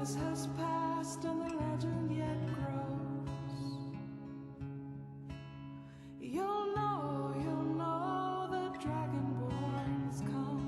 darkness has passed and the legend yet grows. You'll know the dragonborns come.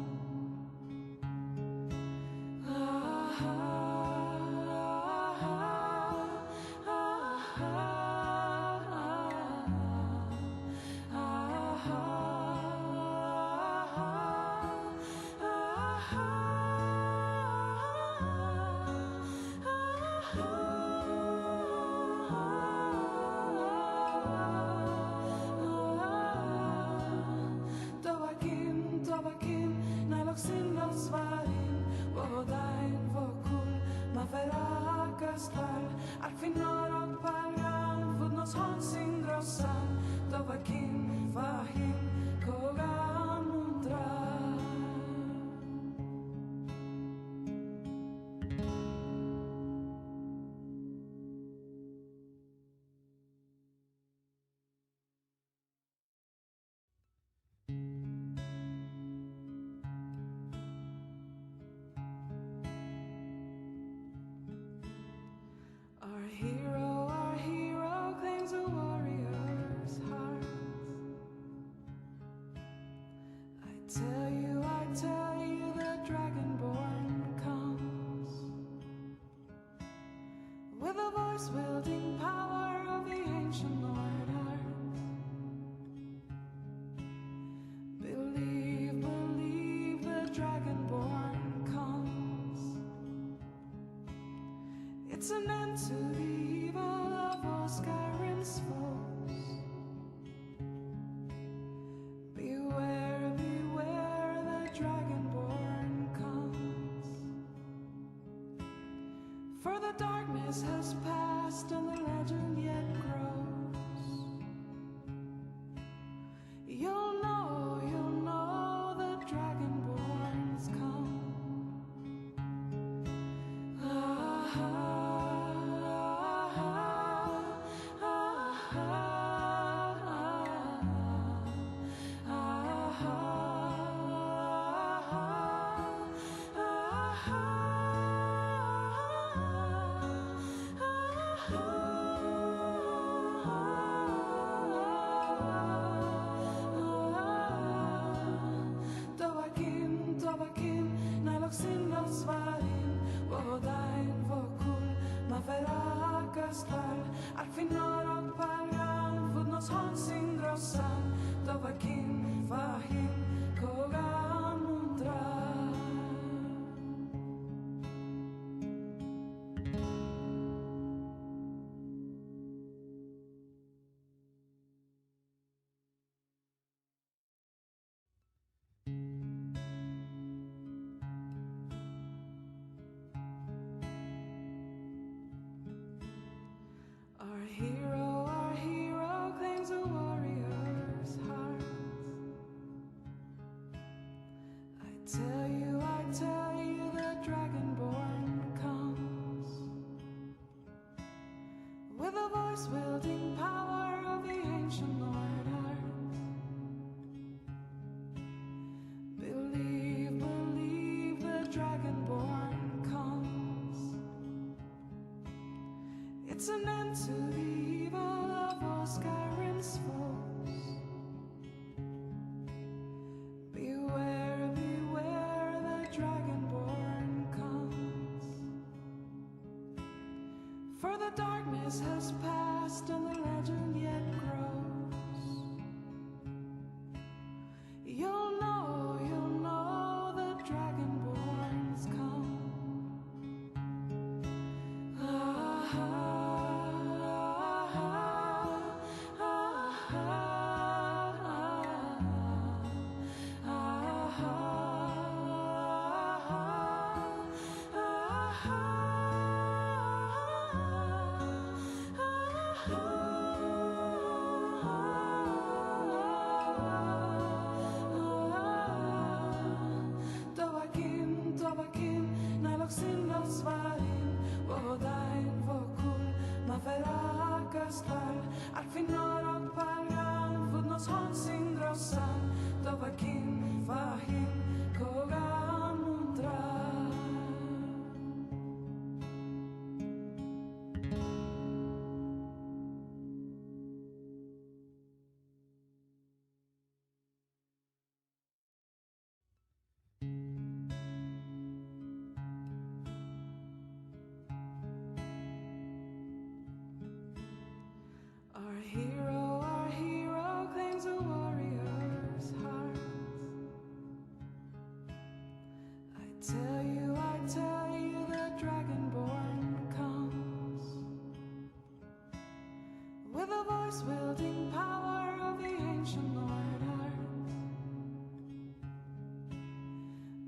Our hero claims a warrior's heart. I tell you, the dragonborn comes with a voice wielding power of the ancient Lord Earth. Believe, the dragonborn comes. It's an end to the evil of all Skyrim's foes. Beware, the dragonborn comes. For the darkness has passed and the legend yet grows. You'll know the dragonborns come. Ar fi norog pagan, fod nos honsin grossan, Dovakin fahim kogan mundra. Our hero claims a warrior's heart. I tell you, the dragonborn comes with a voice wielding power of the ancient Lord Earth. Believe, the dragonborn comes. It's an end to the evil of all Skyrim's foes. Beware, the dragonborn comes. For the darkness has passed and the legend yet grows. You'll know the dragonborns come. Ar fi norog pagan, fod nos honsin grossan, Dovakin fahim kogan mundra. voice wielding power of the ancient order.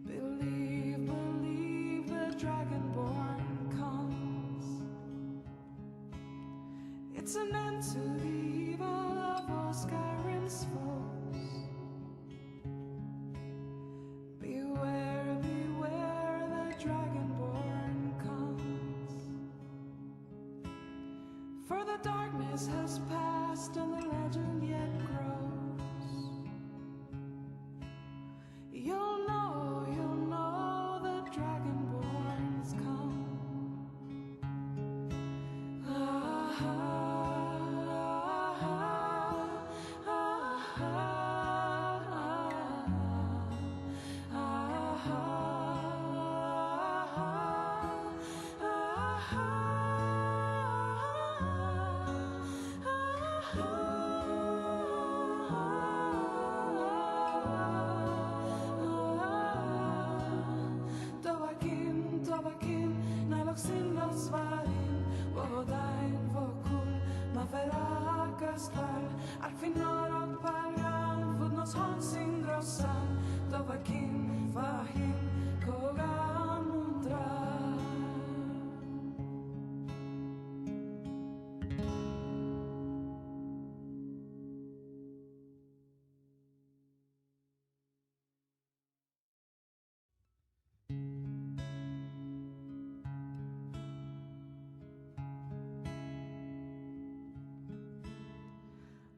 Believe, believe the dragonborn comes. It's an end to the evil of all Skyrim's foes. Beware, beware, the dragonborn comes. For the darkness has passed and the legend yet grows. You'll know the dragonborns come. Ah, Tovakin, naloksin losvarin, vodain vokul, maveragastar, alfinor palgan, fudnos honsin grossan, Tovakin, vahin, kogan mundra.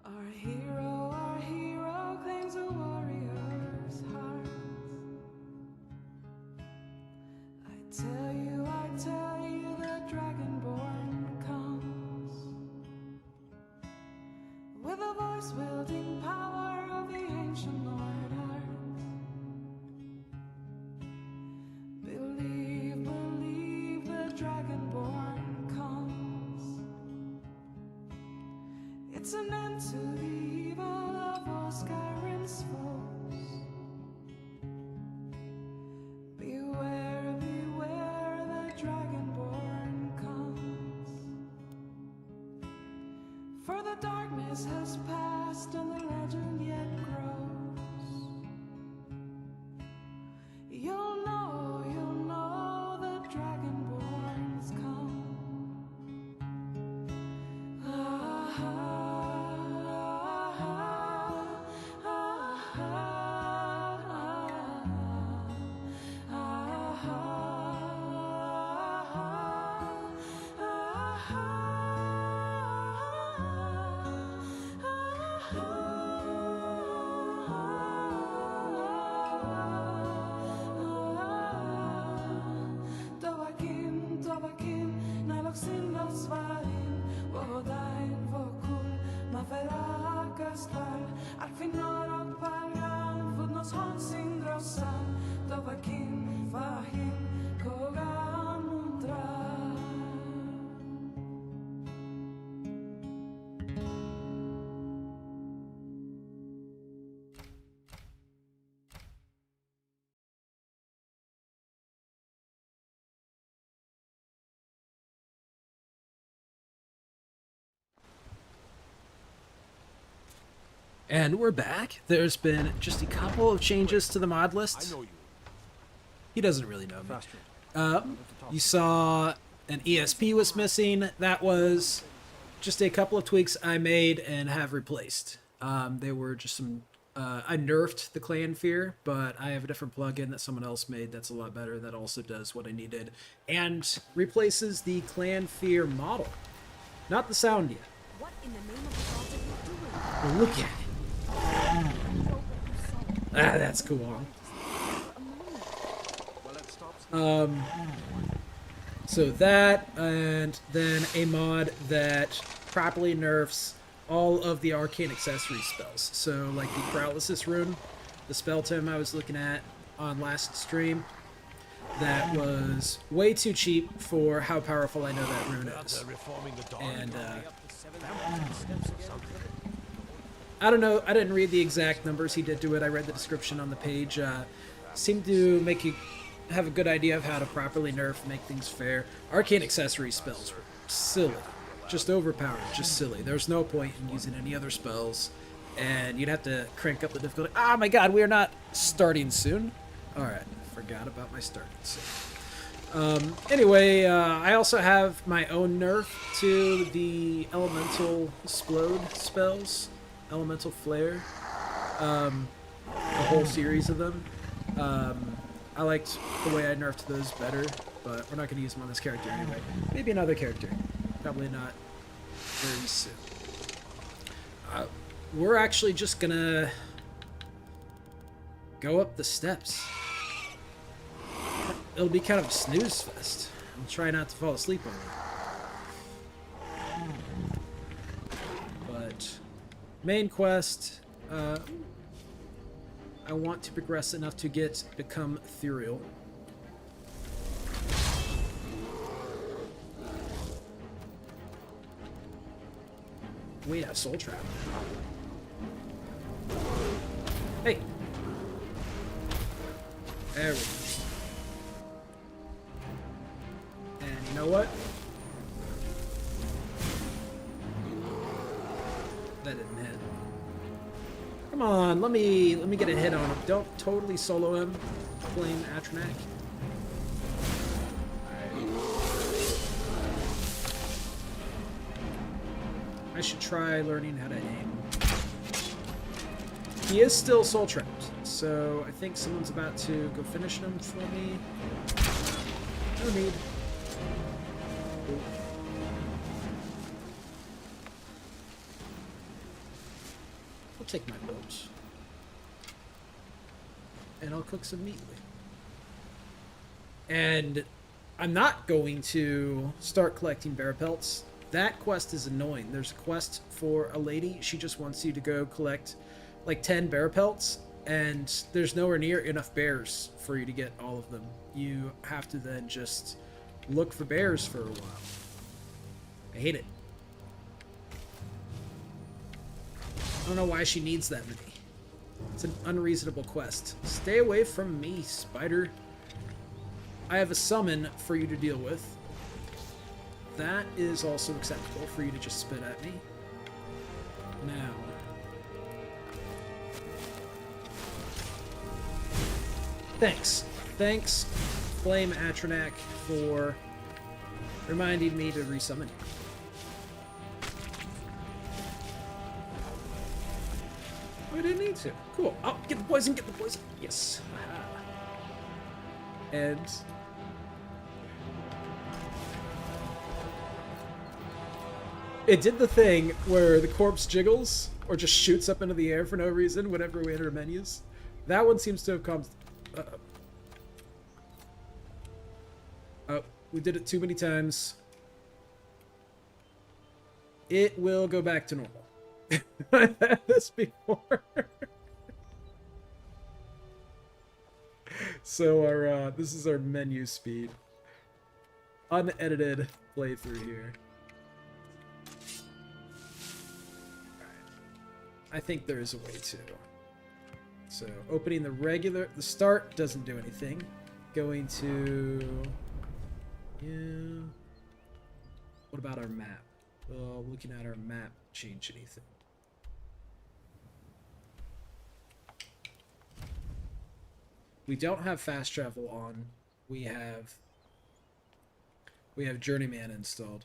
Our hero claims a warrior's heart. I tell you, the dragonborn comes. With a voice wielding power of the ancient order. Believe, believe the dragonborn comes. It's an end to the evil of all Skyrim's foes. Beware, beware, the dragonborn comes. For the darkness has passed and the legend yet grows. You'll know the dragonborns come. Tovakin, naloksin losvarin, vodain vokul, maveragastar, alfinor palgan, fudnos honsin grossan, Tovakin, vahin, kogan mundra. And we're back. There's been just a couple of changes to the mod list. He doesn't really know me. You saw an ESP was missing. That was just a couple of tweaks I made and have replaced. They were just some... I nerfed the clan fear, but I have a different plugin that someone else made that's a lot better that also does what I needed and replaces the clan fear model. Not the sound yet. What in the name of the gods are you doing? Well, look at it. Ah, that's cool. So that, and then a mod that properly nerfs all of the arcane accessory spells. So, like the paralysis rune, the spell tome I was looking at on last stream, that was way too cheap for how powerful I know that rune is. And, I don't know, I didn't read the exact numbers he did to it. I read the description on the page. Seemed to make you have a good idea of how to properly nerf, make things fair. Arcane accessory spells were silly. just overpowered, just silly. There's no point in using any other spells, and you'd have to crank up the difficulty. Oh my god, we are not starting soon. Alright, forgot about my starting soon. Anyway, I also have my own nerf to the elemental explode spells, elemental flare, a whole series of them. I liked the way I nerfed those better, but we're not going to use them on this character anyway. Maybe another character. Probably not very soon. We're actually just going to go up the steps. It'll be kind of a snooze fest. I'll try not to fall asleep on it. But main quest, I want to progress enough to become ethereal. We have soul trap. Hey. There we go. And you know what? That didn't hit. Come on, let me get a hit on him. Don't totally solo him. Blame Atronak. I should try learning how to aim. He is still soul trapped, so I think someone's about to go finish him for me. No need. I'll take my bolts. And I'll cook some meat. And I'm not going to start collecting bear pelts. That quest is annoying. There's a quest for a lady. She just wants you to go collect like 10 bear pelts, and there's nowhere near enough bears for you to get all of them. You have to then just look for bears for a while. I hate it. I don't know why she needs that many. It's an unreasonable quest. Stay away from me, spider. I have a summon for you to deal with. That is also acceptable for you to just spit at me. Now. Thanks. Thanks, Flame Atronak, for reminding me to resummon you. Oh, I didn't need to. Cool. Oh, get the poison, get the poison. Yes. Aha. And it did the thing where the corpse jiggles or just shoots up into the air for no reason whenever we enter menus. That one seems to have come... Oh, we did it too many times. It will go back to normal. I've had this before. So our this is our menu speed. Unedited playthrough here. I think there is a way to. So opening the start doesn't do anything. Going to, yeah. What about our map? Well, looking at our map, change anything. We don't have fast travel on. We have Journeyman installed.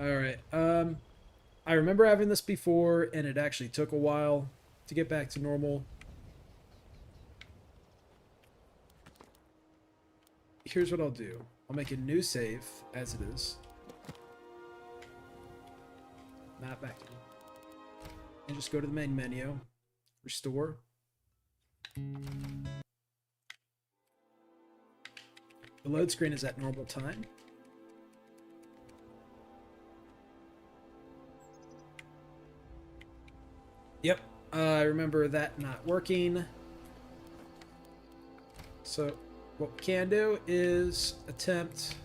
Alright, I remember having this before, and it actually took a while to get back to normal. Here's what I'll do. I'll make a new save, as it is. Map back. And just go to the main menu. Restore. The load screen is at normal time. Yep, I remember that not working. So what we can do is attempt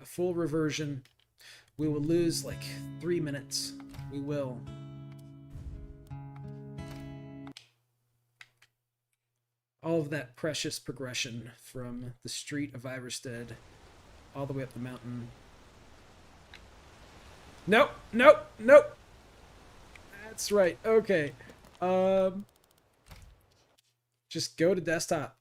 a full reversion. We will lose like 3 minutes. We will. all of that precious progression from the street of Iverstead all the way up the mountain. Nope, nope, nope. That's right. Okay. Just go to desktop.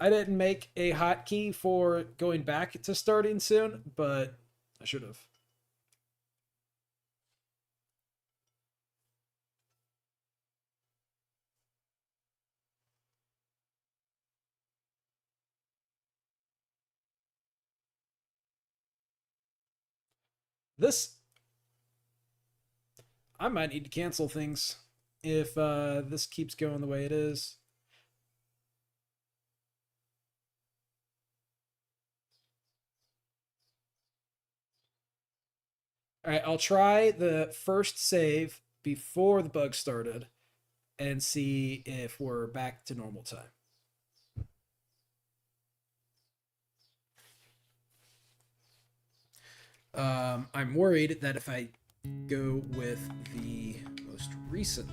I didn't make a hotkey for going back to starting soon, but I should have. This, I might need to cancel things if this keeps going the way it is. All right, I'll try the first save before the bug started and see if we're back to normal time. I'm worried that if I go with the most recent,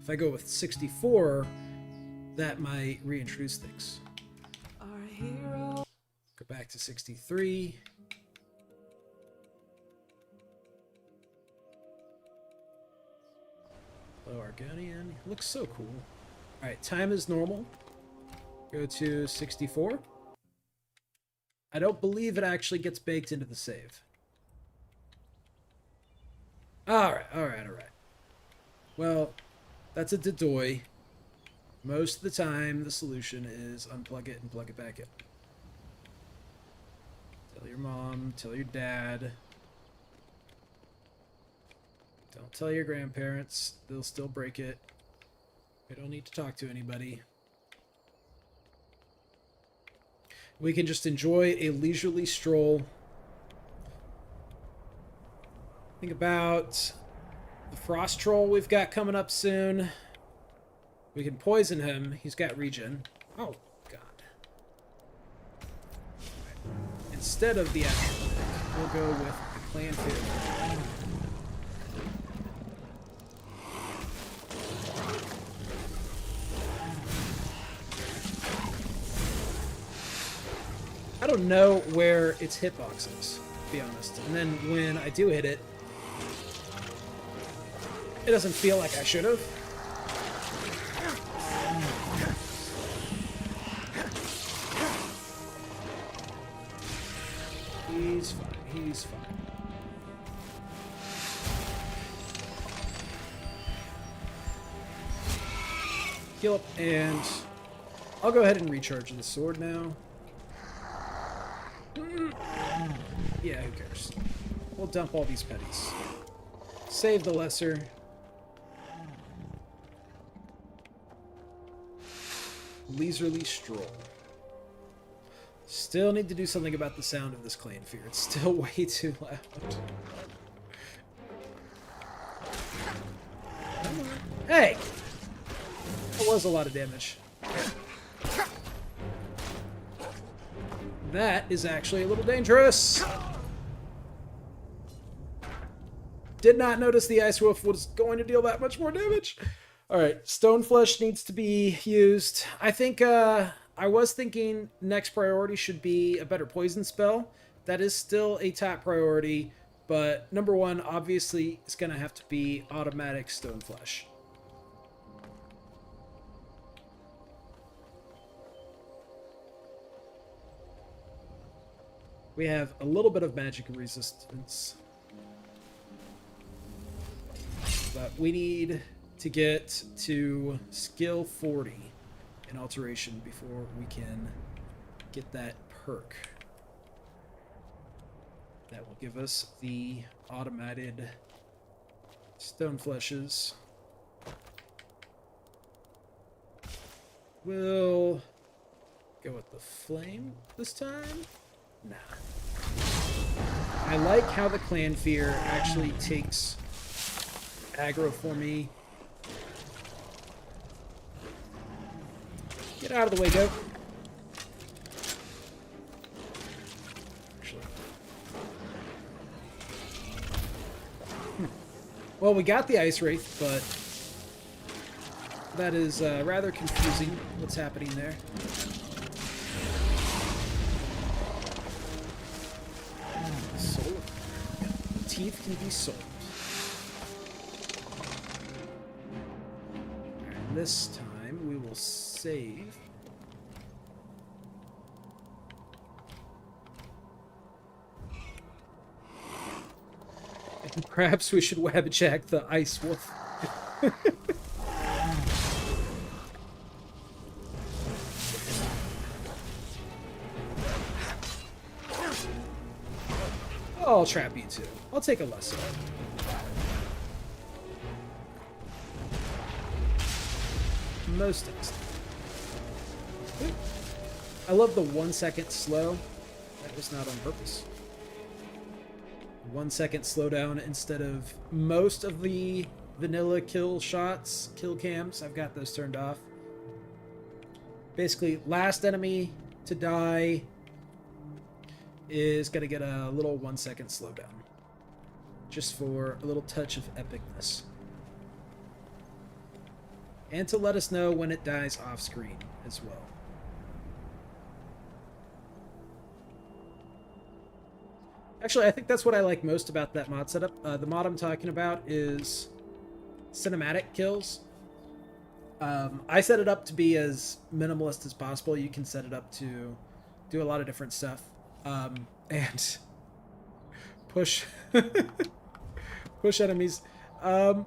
if I go with 64, that might reintroduce things. Our hero. Go back to 63. Hello, Argonian. Looks so cool. Alright, time is normal. Go to 64. I don't believe it actually gets baked into the save. Alright. Well, that's a dedoy. Most of the time, the solution is unplug it and plug it back in. Tell your mom, tell your dad. Don't tell your grandparents. They'll still break it. We don't need to talk to anybody. We can just enjoy a leisurely stroll. Think about the frost troll we've got coming up soon. We can poison him. He's got regen. Oh, God. Instead of the actual pick, we'll go with the clan food. I don't know where its hitbox is, to be honest. And then when I do hit it, it doesn't feel like I should have. He's fine. He's fine. Heal up, and I'll go ahead and recharge the sword now. Yeah, who cares? We'll dump all these petties. Save the lesser. Leisurely stroll. Still need to do something about the sound of this clan fear. It's still way too loud. Come on. Hey! That was a lot of damage. That is actually a little dangerous. Did not notice the Ice Wolf was going to deal that much more damage. Alright, Stone Flesh needs to be used. I think, I was thinking next priority should be a better poison spell. That is still a top priority, but number one, obviously, is going to have to be automatic Stone Flesh. We have a little bit of magic resistance. But we need to get to skill 40 in alteration before we can get that perk. That will give us the automated stone fleshes. We'll go with the flame this time. Nah. I like how the clan fear actually takes aggro for me. Get out of the way, goat. Actually. Well, we got the Ice Wraith, but that is rather confusing what's happening there. Soul. Teeth can be sold. And this time we will save. And perhaps we should web check the Ice Wolf. I'll trap you too. I'll take a lesson. Most instant. I love the 1 second slow. That was not on purpose. 1 second slowdown instead of most of the vanilla kill shots, kill cams. I've got those turned off. Basically, last enemy to die is going to get a little 1 second slowdown. Just for a little touch of epicness. And to let us know when it dies off screen as well. Actually, I think that's what I like most about that mod setup. The mod I'm talking about is cinematic kills. I set it up to be as minimalist as possible. You can set it up to do a lot of different stuff. And push push enemies. So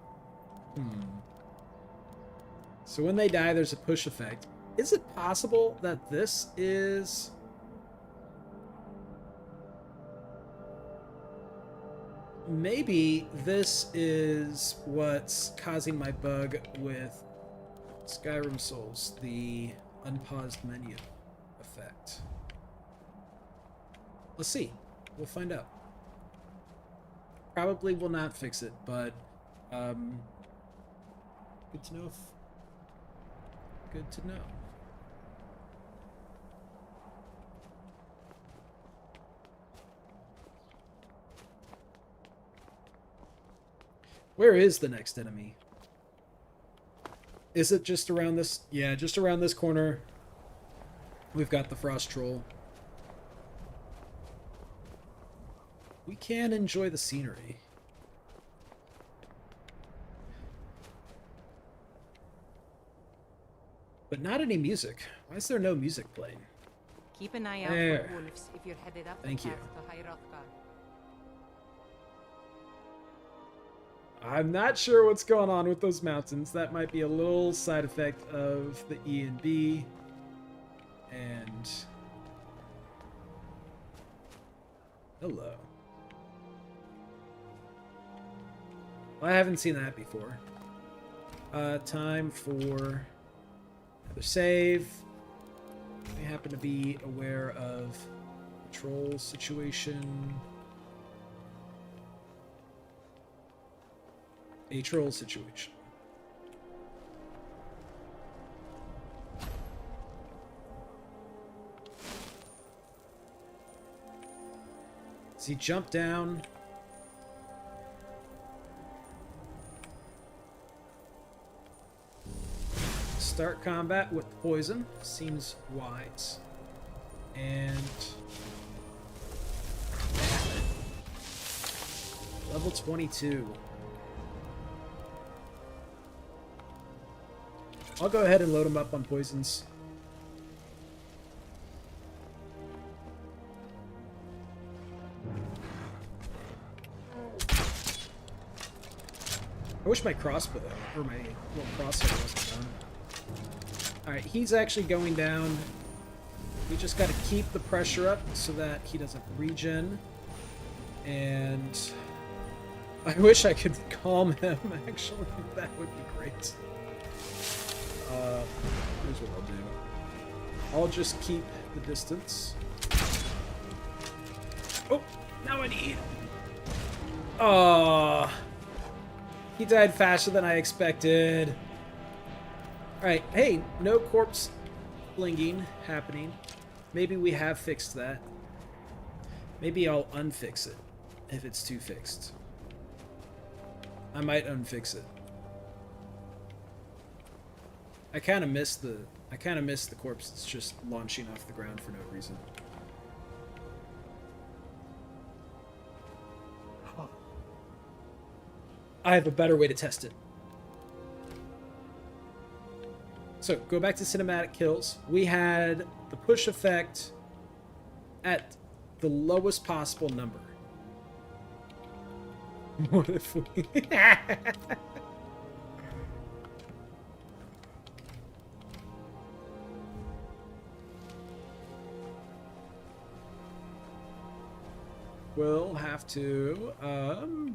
when they die, there's a push effect. Is it possible that this is... Maybe this is what's causing my bug with Skyrim Souls, the unpaused menu effect. Let's see. We'll find out. Probably will not fix it, but good to know. Good to know. Where is the next enemy? Is it just around this? Yeah, just around this corner. We've got the Frost Troll. We can enjoy the scenery. But not any music. Why is there no music playing? Keep an eye out There. for wolves if you're headed up Thank the you. path to Hyrhrothgar. I'm not sure what's going on with those mountains. That might be a little side effect of the E and B. And... hello. Well, I haven't seen that before. Time for another save. I happen to be aware of the troll situation. A troll situation. Does he jump down? Start combat with poison. Seems wise. And... level 22. I'll go ahead and load him up on poisons. I wish my crossbow, or my little crosshair wasn't done. Alright, he's actually going down. We just gotta keep the pressure up so that he doesn't regen. And... I wish I could calm him, actually. That would be great. Here's what I'll do. I'll just keep the distance. Oh, now I need... oh, he died faster than I expected. Alright, hey, no corpse blinging happening. Maybe we have fixed that. Maybe I'll unfix it if it's too fixed. I might unfix it. I kind of miss the corpses just launching off the ground for no reason. I have a better way to test it. So, go back to cinematic kills. We had the push effect at the lowest possible number. What if we... We'll have to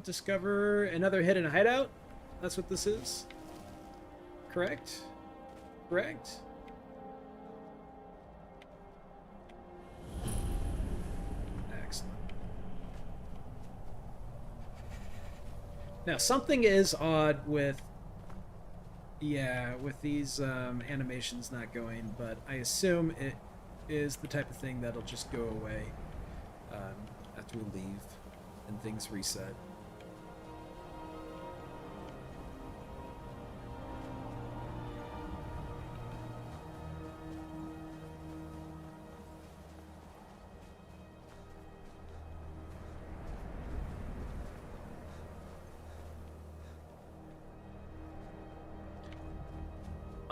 discover another hidden hideout. That's what this is. Correct? Correct? Excellent. Now, something is odd with... Yeah, with these animations not going, but I assume it is the type of thing that'll just go away after we leave and things reset.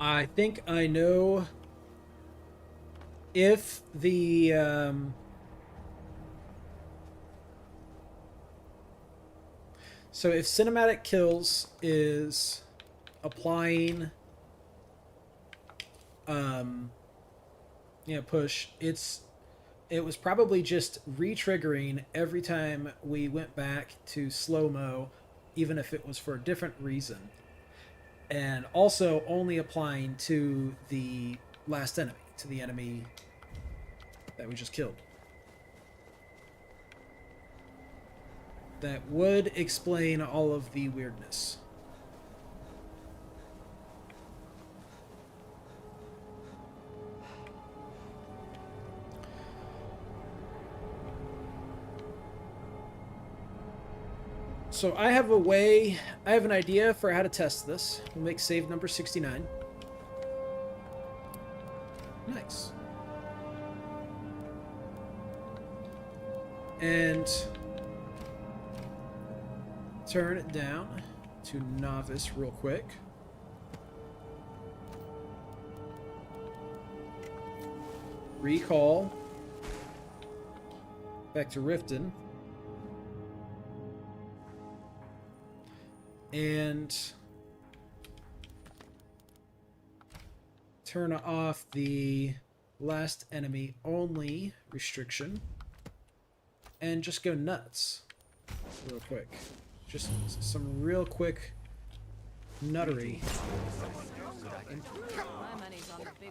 I think I know if the so if cinematic kills is applying push, it was probably just re-triggering every time we went back to slow-mo, even if it was for a different reason. And also only applying to the last enemy, to the enemy that we just killed. That would explain all of the weirdness. So I have an idea for how to test this. We'll make save number 69. Nice. And turn it down to novice real quick. Recall. Back to Riften. And turn off the last enemy only restriction and just go nuts real quick. Just some real quick nuttery. My money's on the big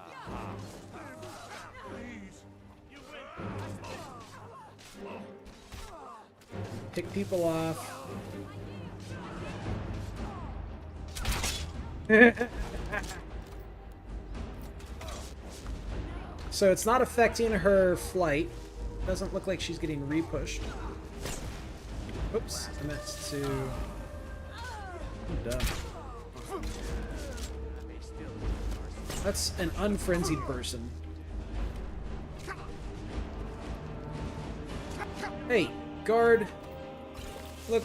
one. Pick people off. So it's not affecting her flight. Doesn't look like she's getting repushed. Oops, I meant to... I'm dumb. That's an unfrenzied person. Hey, guard. Look,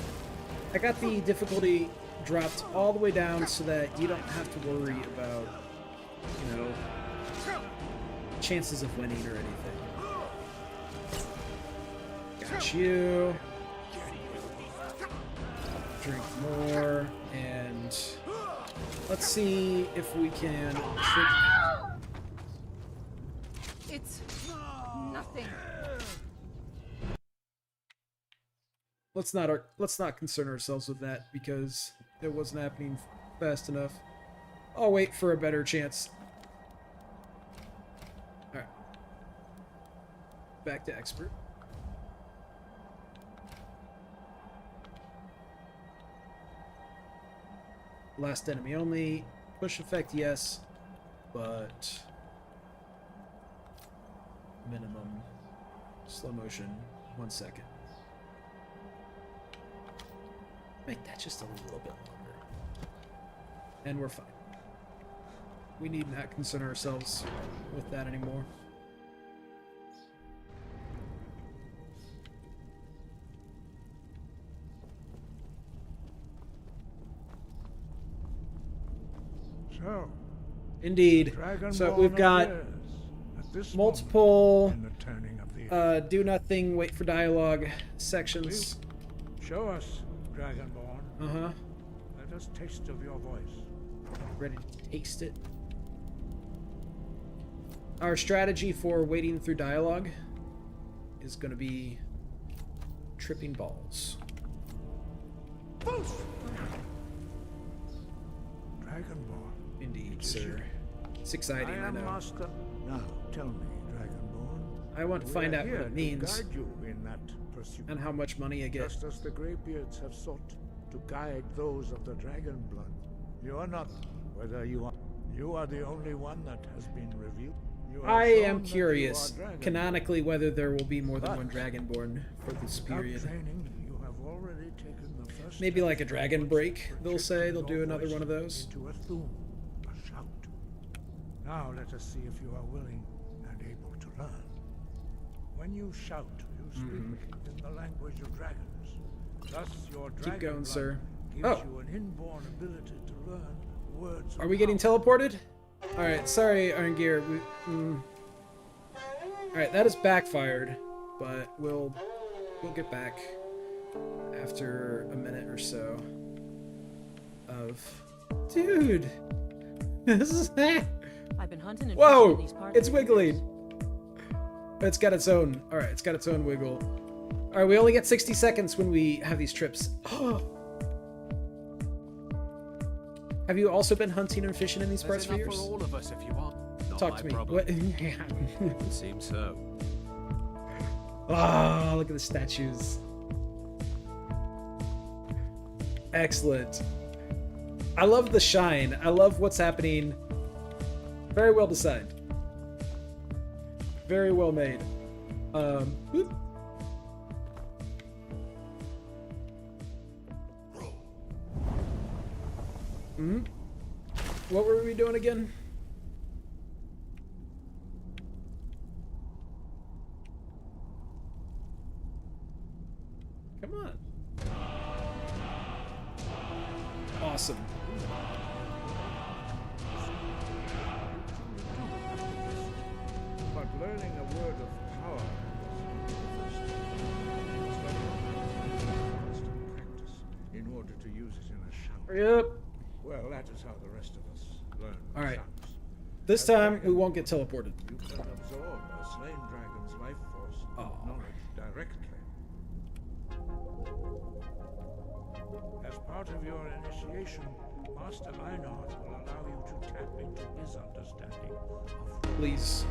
I got the difficulty dropped all the way down so that you don't have to worry about, you know, chances of winning or anything. Got you. Drink more, and let's see if we can trick. It's nothing. Let's not concern ourselves with that because it wasn't happening fast enough. I'll wait for a better chance. Alright. Back to expert. Last enemy only. Push effect, yes. But minimum slow motion, 1 second. Make that just a little bit longer. And we're fine. We need not concern ourselves with that anymore. So, Indeed. So we've got multiple do nothing, wait for dialogue sections. Show us, Dragonborn. Uh-huh. Let us taste of your voice. Ready to taste it. Our strategy for wading through dialogue is going to be tripping balls. Dragonborn. Indeed, sir. It's exciting, I know. Master. Now, tell me, Dragonborn. I want to find out what it means To guide you in that pursuit. and how much money I get. Just as the Greybeards have sought to guide those of the dragon blood. You are not, whether you are. You are the only one that has been revealed. You have I shown am that you curious, are Dragonborn. canonically, whether there will be more than But one Dragonborn for this Without period. training, you have already taken the first Maybe step like a dragon towards break, they'll say. projecting They'll do your another voice one of those. Into a thum, a shout. Now let us see if you are willing and able to learn. When you shout, you speak in the language of dragons. Thus, your dragon going, blood sir. gives Oh. you an inborn ability to learn words. Are of we getting power. teleported? Alright, sorry, Arngir. Alright, that is backfired, but we'll get back after a minute or so of... Dude! This is... I've been hunting and fishing in Whoa! these parts. It's wiggling! It's got its own... Alright, it's got its own wiggle. Alright, we only get 60 seconds when we have these trips. Have you also been hunting and fishing in these parts for There's enough years? for all of us if you want. Not Talk my to me. problem. What? It seems so. Ah, look at the statues. Excellent. I love the shine. I love what's happening. Very well designed. Very well made. Whoop. What were we doing again? Come on. Awesome. But learning a word of power was practice in order to use it in a shout. Hurry up. Well, that is how the rest of us learn All right. shouts. This time we won't get teleported. You can absorb a slain dragon's life force Aw. knowledge directly. As part of your initiation, Master Einhard will allow you to tap into his understanding of Please.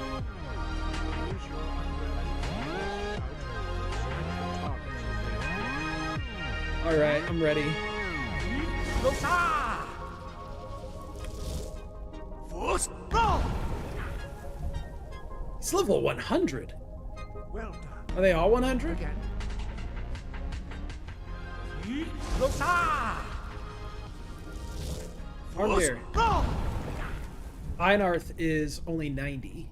use your unrelenting targets as they All right, I'm ready. It's level 100. well done. Are they all 100? Again. Armir. Einarth is only 90.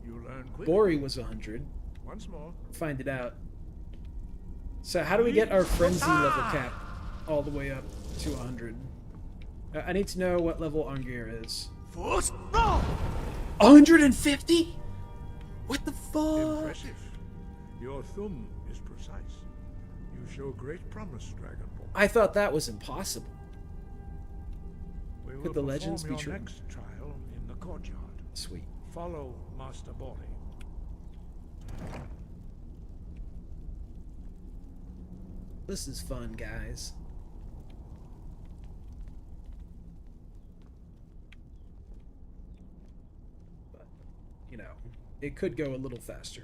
You learn quickly. Bori was 100. Once more. Find it out. So how do we get our frenzy level cap all the way up to 100? I need to know what level Arngir is. 150? What the fuck? Impressive. Your thumb is precise. You show great promise, Dragonborn. I thought that was impossible. We will Could the legends perform be your true? next trial in the courtyard. Sweet. Follow Master Bori. This is fun, guys. But, you know, it could go a little faster.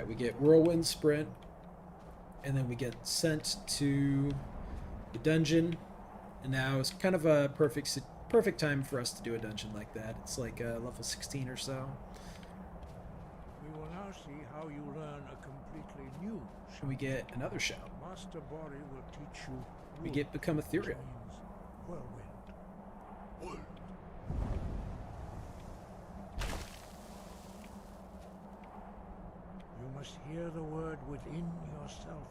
Alright, we get Whirlwind Sprint, and then we get sent to the dungeon, and now it's kind of a perfect time for us to do a dungeon like that. It's like level 16 or so. We will now see how you learn a completely new shout. And we get another shout. Master Bori will teach you. We get Become Ethereal. Whirlwind. You must hear the word within yourself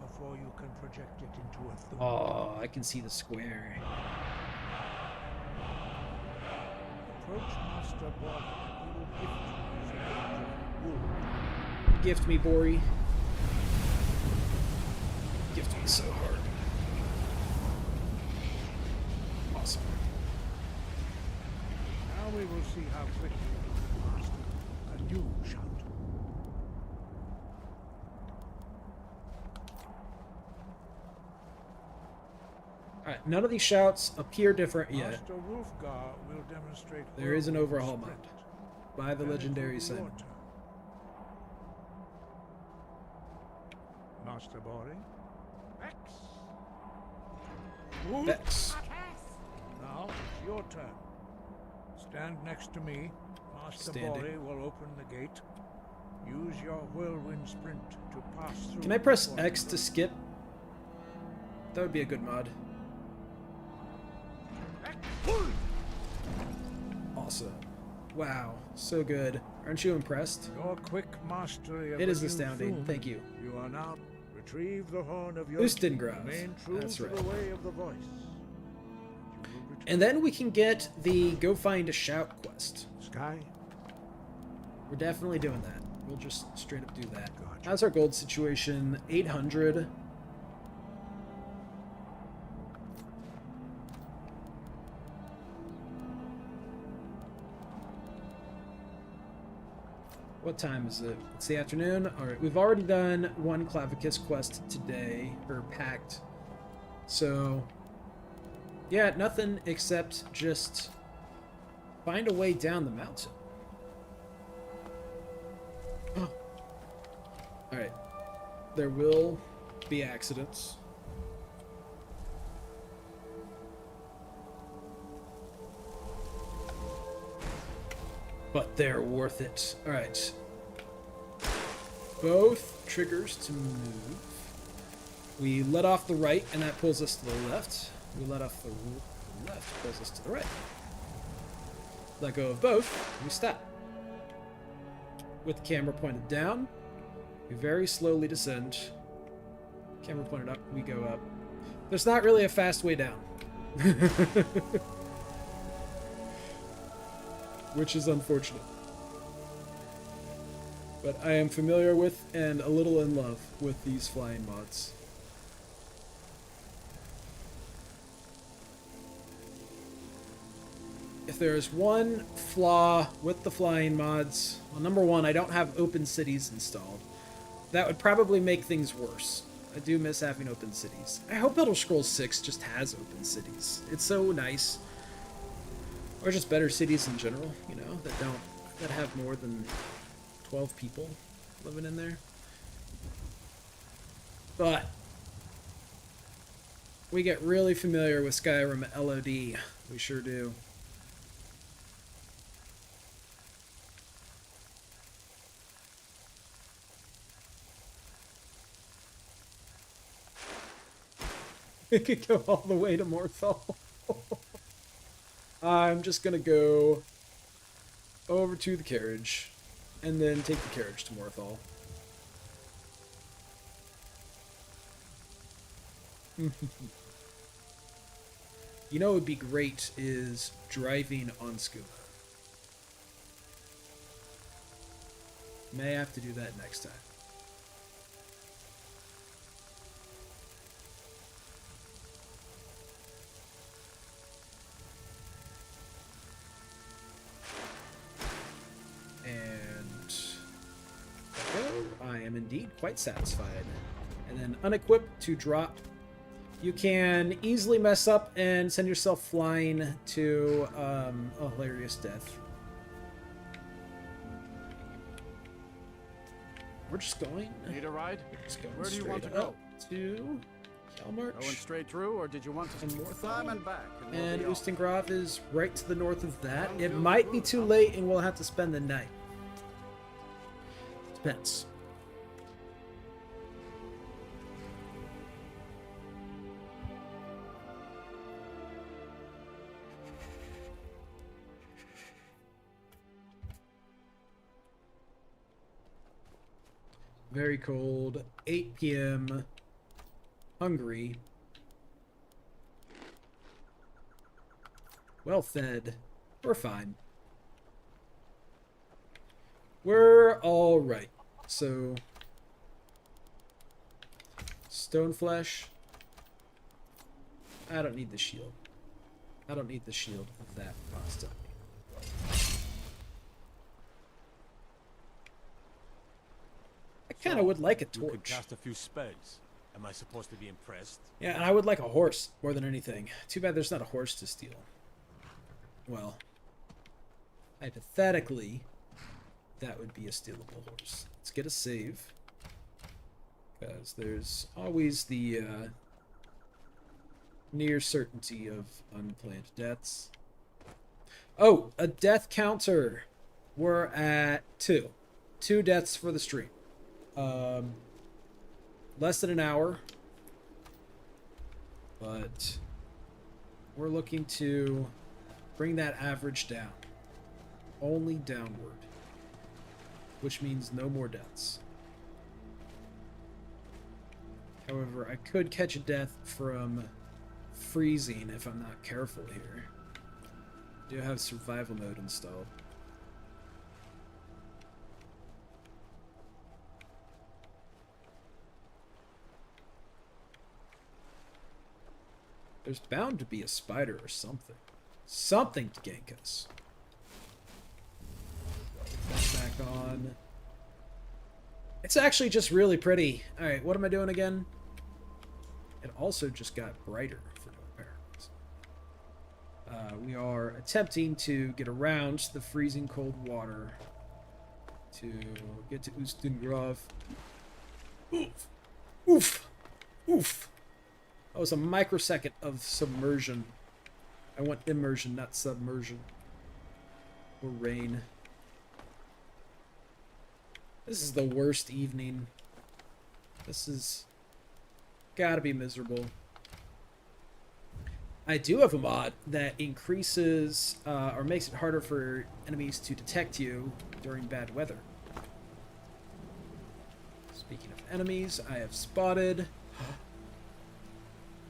before you can project it into a thought. Oh, I can see the square. Approach Master Bori and he will gift you his magic wool. Gift me, Bori. Gift me so hard. Awesome. Now we will see how quickly you can master a new shout. Alright, none of these shouts appear different yet. Master Wulfgar will demonstrate. There is an whirlwind overhaul mod sprint. by the Then it legendary will be Simon. your turn. Master Bori. X. Vex. Now it's your turn. Stand next to me. Master Standing. Bori will open the gate. Use your whirlwind sprint to pass through. Can I press before X you to skip? That would be a good mod. Awesome. Wow, so good. Aren't you impressed? Your quick mastery of It the is new astounding. Thum, Thank you. You are now retrieve the horn of your Ustengrav. remain true That's to right. the way of the voice. You will return. And then we can get the Go Find a Shout quest. Sky. We're definitely doing that. We'll just straight up do that. Gotcha. How's our gold situation? 800. What time is it? It's the afternoon. All right, we've already done one Clavicus quest today, or pact. So, yeah, nothing except just find a way down the mountain. Oh. All right, there will be accidents. But they're worth it. All right. Both triggers to move. We let off the right, and that pulls us to the left. We let off the left, pulls us to the right. Let go of both, we stop. With the camera pointed down, we very slowly descend. Camera pointed up, we go up. There's not really a fast way down. Which is unfortunate. But I am familiar with and a little in love with these flying mods. If there's one flaw with the flying mods, well, number one, I don't have open cities installed. That would probably make things worse. I do miss having open cities. I hope Elder Scrolls 6 just has open cities. It's so nice. Or just better cities in general, you know, that have more than 12 people living in there. But we get really familiar with Skyrim LOD. We sure do. We could go all the way to Morthal. I'm just gonna go over to the carriage and then take the carriage to Morthal. You know what would be great is driving on Scuba. May have to do that next time. I am indeed quite satisfied. And then unequip to drop. You can easily mess up and send yourself flying to a hilarious death. we're just going. Need a ride? Just going Where do you straight want to go? up to Kelmarch. Going straight through, or did you want to And Morthal and back? we'll And be off. Ustengrav is right to the north of that. It might be too late and we'll have to spend the night. Depends. Very cold. 8 p.m. Hungry. Well fed. We're fine. We're all right. So, stone flesh. I don't need the shield. I don't need the shield of that constantly. I kind of would like a You could torch. cast a few spells. Am I supposed to be impressed? Yeah, and I would like a horse more than anything. Too bad there's not a horse to steal. Well, hypothetically, that would be a stealable horse. Let's get a save. Because there's always the near certainty of unplanned deaths. Oh, a death counter. We're at 2. 2 deaths for the stream. Less than an hour. But we're looking to bring that average down. Only downward. Which means no more deaths. However, I could catch a death from freezing if I'm not careful here. I do have survival mode installed. There's bound to be a spider or something. Something to gank us. Put that back on. It's actually just really pretty. Alright, what am I doing again? It also just got brighter for no apparent reason. We are attempting to get around the freezing cold water to get to Ustengrav. Oof! Oof! Oof! That was a microsecond of submersion. I want immersion, not submersion. Or rain. This is the worst evening. This is gotta be miserable. I do have a mod that increases or makes it harder for enemies to detect you during bad weather. Speaking of enemies, I have spotted...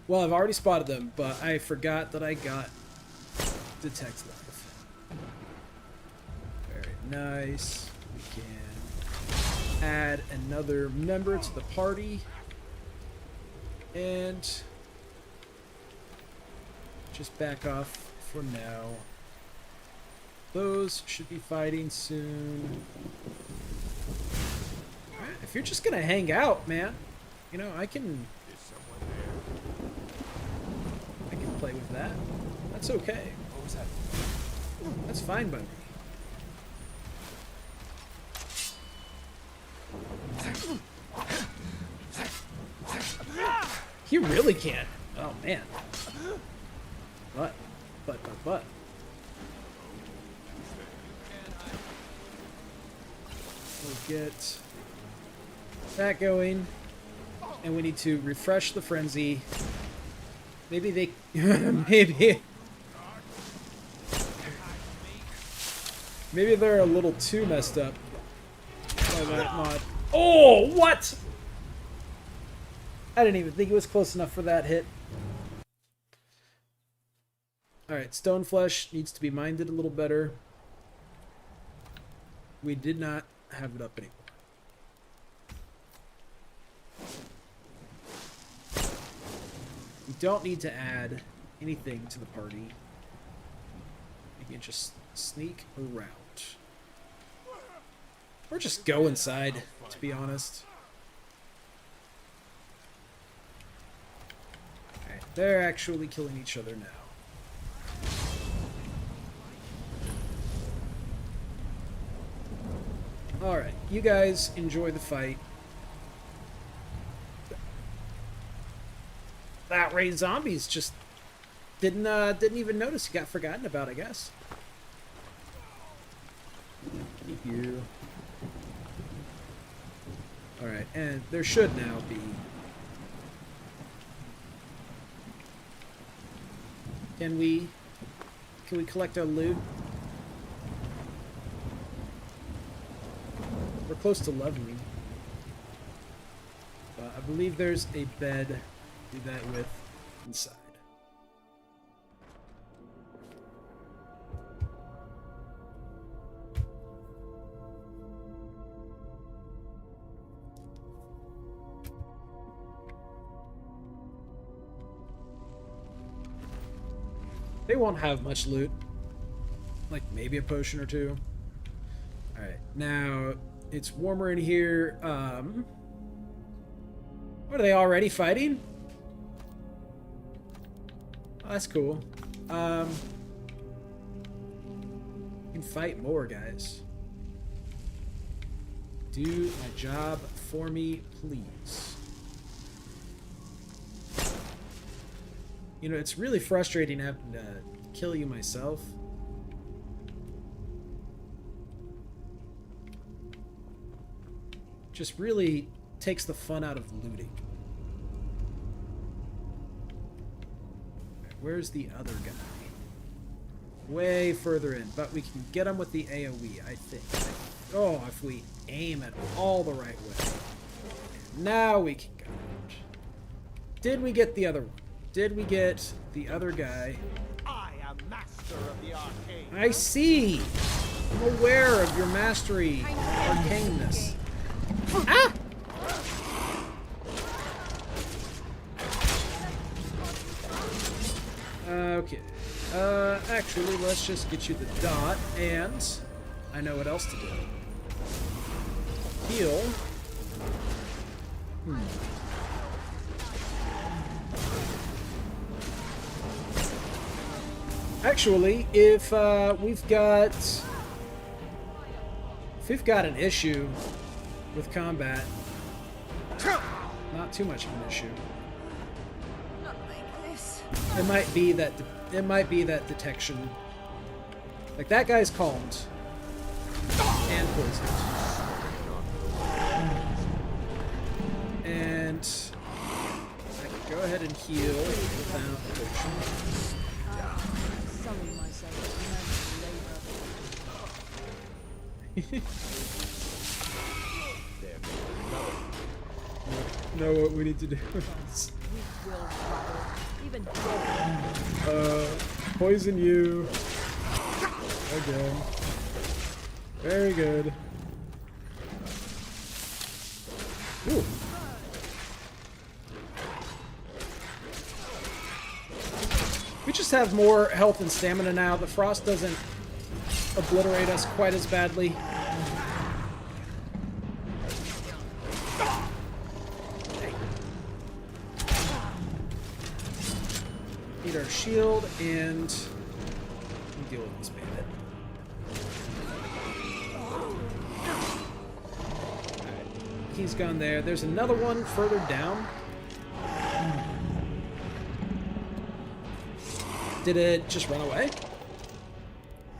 Well, I've already spotted them, but I forgot that I got Detect Life. Very nice. We can add another member to the party. And just back off for now. Those should be fighting soon. Alright, if you're just gonna hang out, man, you know, I can play with that. That's okay. What was that? That's fine by me. He really can't. Oh man. But. We'll get that going. And we need to refresh the frenzy. Maybe they... maybe they're a little too messed up by that mod. Oh, what? I didn't even think it was close enough for that hit. Alright, Stoneflesh needs to be minded a little better. We did not have it up anymore. We don't need to add anything to the party. We can just sneak around. Or just go inside, to be honest. Alright, they're actually killing each other now. Alright, you guys enjoy the fight. That raid zombies just didn't even notice. He got forgotten about, I guess. Thank you. All right, and there should now be. Can we collect our loot? We're close to leveling. I believe there's a bed to do that with inside. They won't have much loot. Like maybe a potion or two. Alright, now it's warmer in here. What are they already fighting? Oh, that's cool. You can fight more, guys. Do my job for me, please. You know, it's really frustrating having to kill you myself. Just really takes the fun out of looting. Where's the other guy? Way further in, but we can get him with the AoE, I think. Oh, if we aim it all the right way. Now we can go. Did we get the other one? Did we get the other guy? I am master of the arcane. I see! I'm aware of your mastery, arcaneness. Ah! Okay. Actually, let's just get you the dot, and I know what else to do. Heal. Actually, if we've got an issue with combat, not too much of an issue. Not like this. It might be that detection. Like that guy's calmed and poisoned, and I can go ahead and heal without a potion. Sullying myself with labor. Know what we need to do. We will rattle. Even dead. Poison you again. Very good. Ooh. We just have more health and stamina now. The frost doesn't obliterate us quite as badly. Need our shield and deal with this bandit. Alright, he's gone there. There's another one further down. Did it just run away?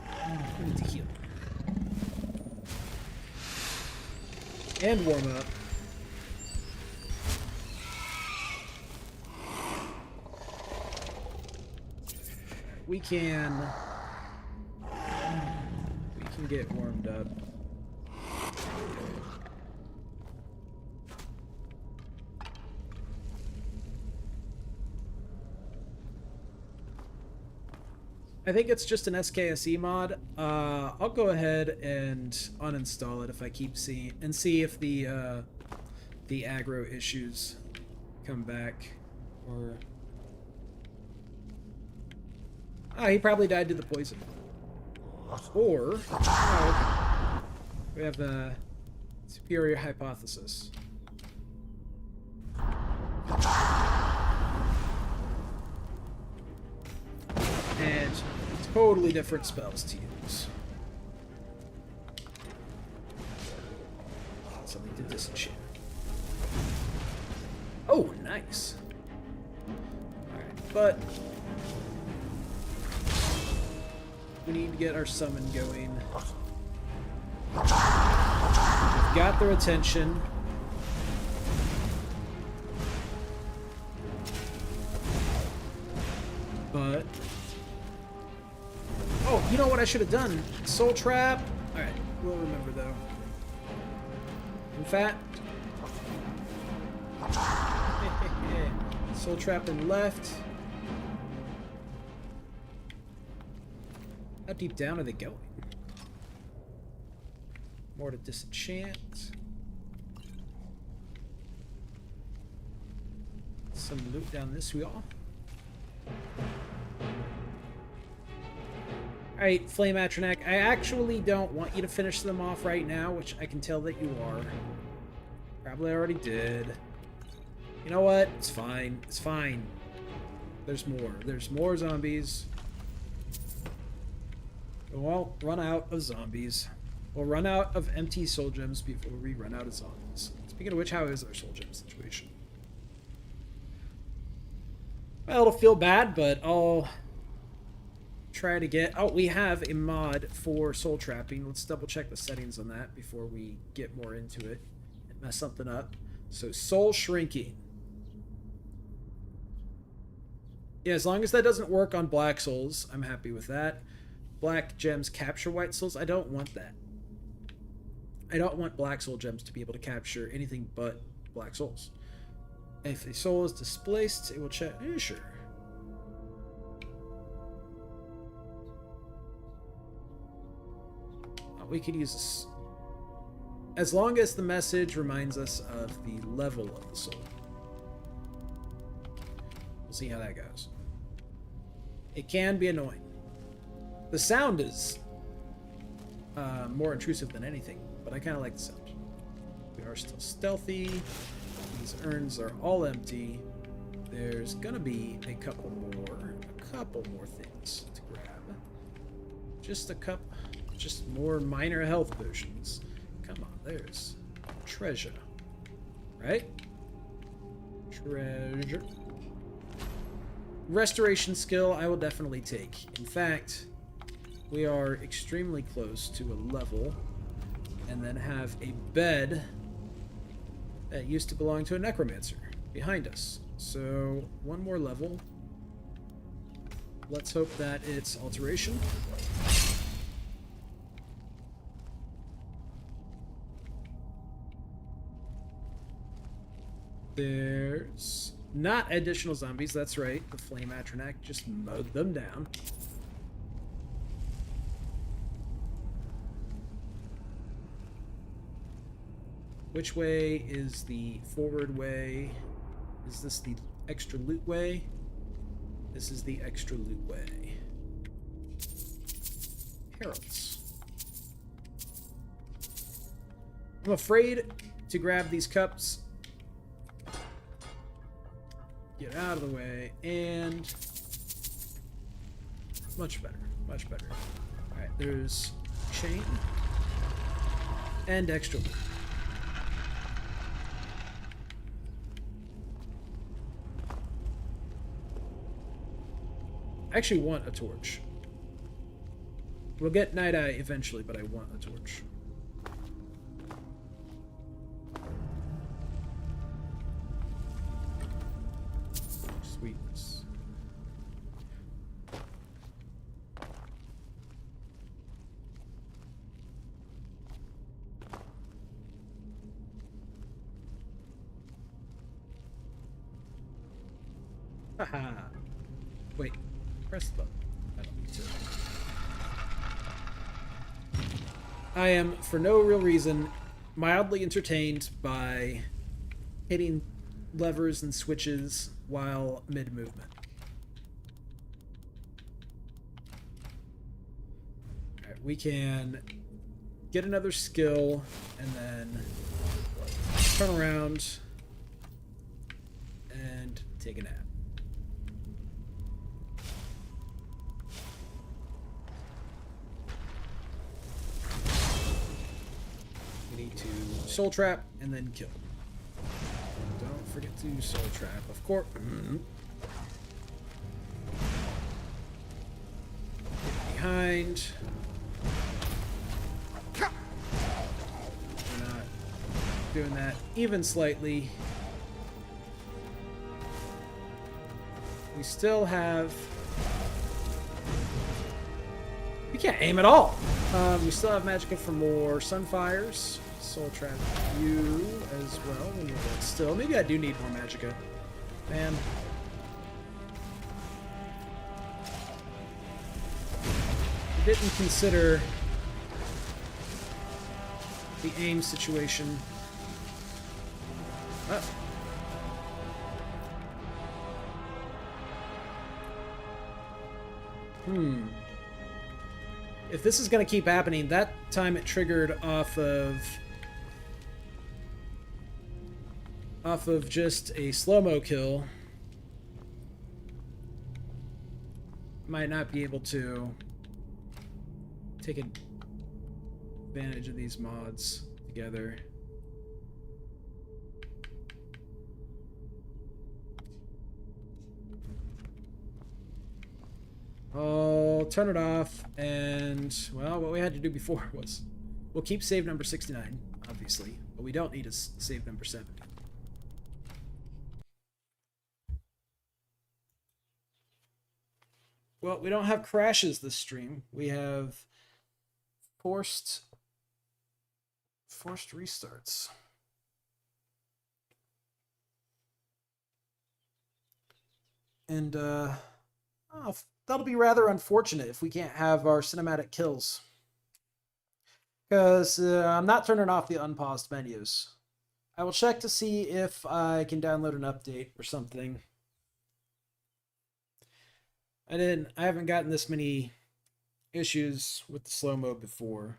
I need to heal. And warm up. We can get warmed up. I think it's just an SKSE mod. I'll go ahead and uninstall it if I keep seeing and see if the aggro issues come back. Or he probably died to the poison. Or we have a superior hypothesis. And totally different spells to use. but we need to get our summon going. We've got their attention. But oh, you know what I should have done? Soul Trap. Alright, we'll remember though. In fact, Soul Trap and left. How deep down are they going? More to disenchant. Some loot down this wall. Alright, Flame Atronac, I actually don't want you to finish them off right now, which I can tell that you are. Probably already did. You know what? It's fine. It's fine. There's more. There's more zombies. We'll run out of zombies. We'll run out of empty soul gems before we run out of zombies. Speaking of which, how is our soul gem situation? Well, it'll feel bad, but I'll try to get... Oh, we have a mod for soul trapping. Let's double check the settings on that before we get more into it and mess something up. So, soul shrinking. Yeah, as long as that doesn't work on black souls, I'm happy with that. Black gems capture white souls. I don't want that. I don't want black soul gems to be able to capture anything but black souls. If a soul is displaced, it will check. Sure. We could use this. As long as the message reminds us of the level of the soul. We'll see how that goes. It can be annoying. The sound is more intrusive than anything, but I kind of like the sound. We are still stealthy. These urns are all empty. There's gonna be a couple more things to grab. Just a couple, just more minor health potions. Come on, there's treasure, right? Treasure. Restoration skill I will definitely take. In fact, we are extremely close to a level and then have a bed that used to belong to a necromancer behind us. So, one more level. Let's hope that it's alteration. There's not additional zombies, that's right. The Flame Atronac just mowed them down. Which way is the forward way? Is this the extra loot way? This is the extra loot way. Heralds. I'm afraid to grab these cups. Get out of the way, and much better, much better. Alright, there's chain and extra loot. I actually want a torch. We'll get Night Eye eventually, but I want a torch. Sweetness. Haha. Wait. Press the button. I don't need to. I am, for no real reason, mildly entertained by hitting levers and switches while mid-movement. Alright, we can get another skill and then turn around and take a nap. Need to soul trap and then kill. Don't forget to soul trap, of course. and we're not doing that even slightly. We still have... We can't aim at all. We still have magicka for more Sunfires. Soul Trap you as well. We need that still. Maybe I do need more magicka. Man. Didn't consider the aim situation. Oh. If this is going to keep happening, that time it triggered off of just a slow-mo kill. Might not be able to take advantage of these mods together. I'll turn it off, and, well, what we had to do before was, we'll keep save number 69, obviously, but we don't need a save number 70. Well, we don't have crashes this stream. We have forced restarts. And, that'll be rather unfortunate if we can't have our cinematic kills. Because I'm not turning off the unpaused menus. I will check to see if I can download an update or something. I haven't gotten this many issues with the slow mode before.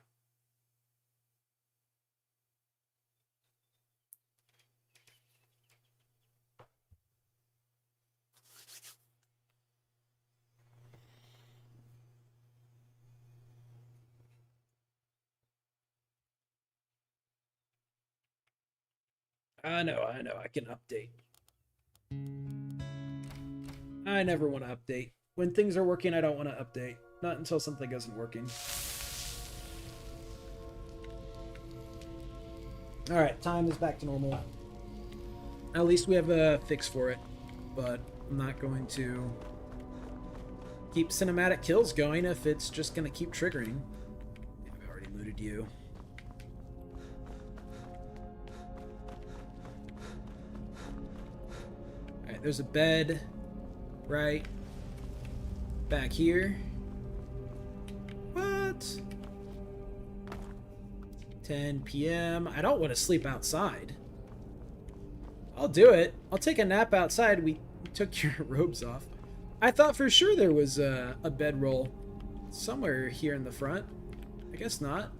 I know, I can update. I never want to update. When things are working, I don't want to update. Not until something isn't working. Alright, time is back to normal. At least we have a fix for it. But I'm not going to keep cinematic kills going if it's just going to keep triggering. I've already looted you. Alright, there's a bed right back here. What? 10 p.m. I don't want to sleep outside. I'll do it. I'll take a nap outside. We took your robes off. I thought for sure there was a bedroll somewhere here in the front. I guess not.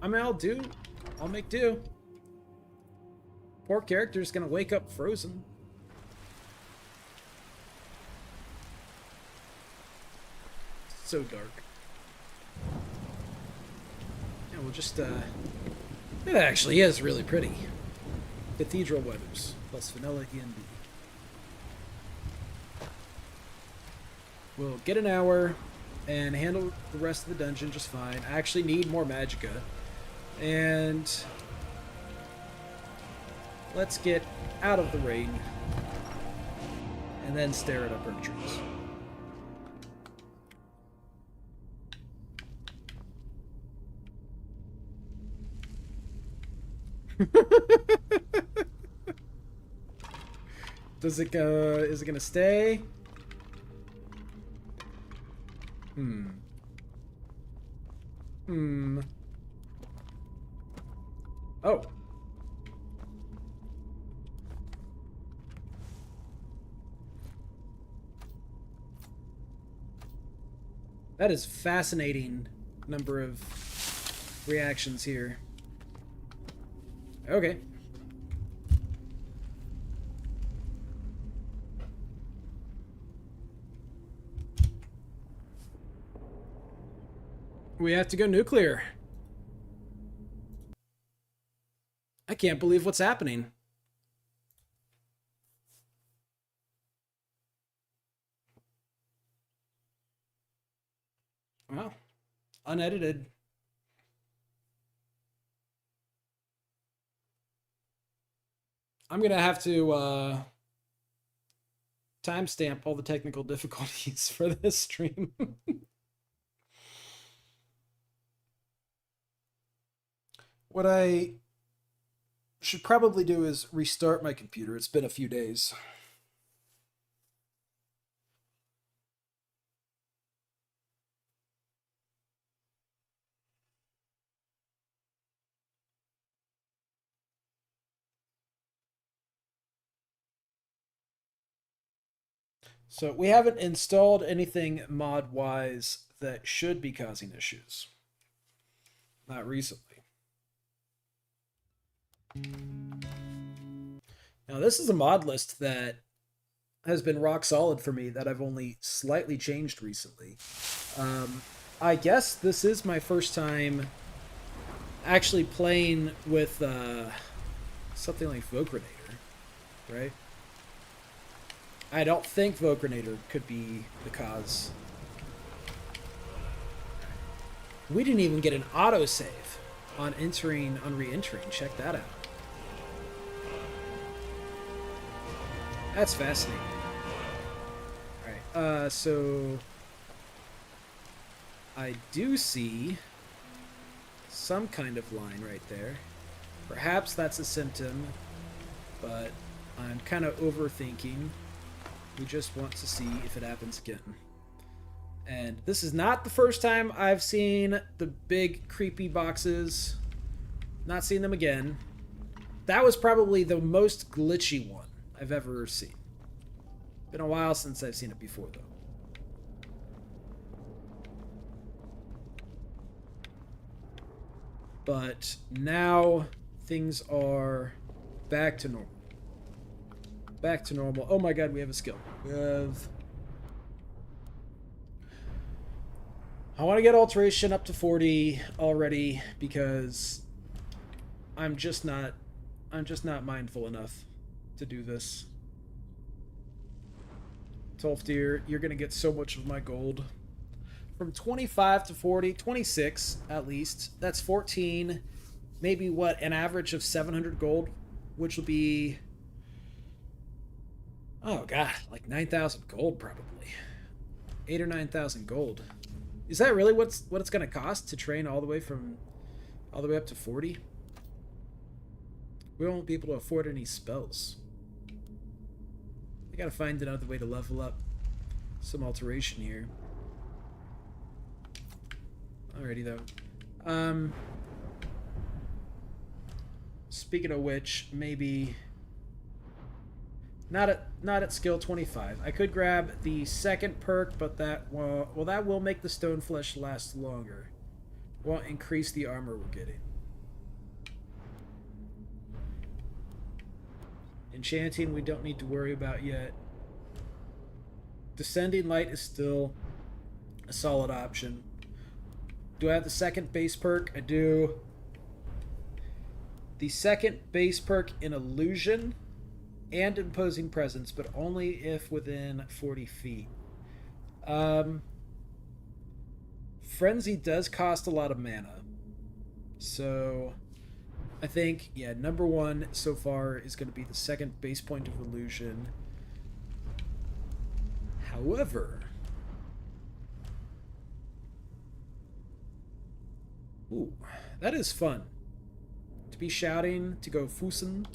I mean, I'll make do. Poor character's gonna wake up frozen. So dark. Yeah, we'll just, it actually is really pretty. Cathedral weathers, plus vanilla ENB. We'll get an hour and handle the rest of the dungeon just fine. I actually need more magicka. And let's get out of the rain and then stare at our birch trees. Does it go? Is it gonna stay? Oh. That is fascinating number of reactions here. Okay. We have to go nuclear. I can't believe what's happening. Well, unedited. I'm gonna have to timestamp all the technical difficulties for this stream. What I should probably do is restart my computer. It's been a few days. So we haven't installed anything mod-wise that should be causing issues. Not recently. Now this is a mod list that has been rock solid for me that I've only slightly changed recently. I guess this is my first time actually playing with something like Vokriinator, right? I don't think Vokriinator could be the cause. We didn't even get an autosave on re-entering. Check that out. That's fascinating. Alright, so I do see some kind of line right there. Perhaps that's a symptom, but I'm kind of overthinking. We just want to see if it happens again. And this is not the first time I've seen the big creepy boxes. Not seen them again. That was probably the most glitchy one I've ever seen. Been a while since I've seen it before, though. But now things are back to normal. Back to normal. Oh my god, we have a skill. We have... I want to get alteration up to 40 already because I'm just not mindful enough to do this. Tolfdir, you're going to get so much of my gold. From 25 to 40, 26 at least. That's 14. Maybe what, an average of 700 gold, which will be... Oh god, like 9,000 gold probably. 8 or 9,000 gold. Is that really what it's gonna cost to train all the way up to 40? We won't be able to afford any spells. I gotta find another way to level up some alteration here. Alrighty though. Speaking of which, maybe not at skill 25. I could grab the second perk, but that will make the stone flesh last longer. Won't increase the armor we're getting. Enchanting we don't need to worry about yet. Descending light is still a solid option. Do I have the second base perk? I do. The second base perk in illusion and imposing presence, but only if within 40 feet. Frenzy does cost a lot of mana. So I think, yeah, number one so far is going to be the second base point of illusion. However, ooh, that is fun. To be shouting, to go Fusen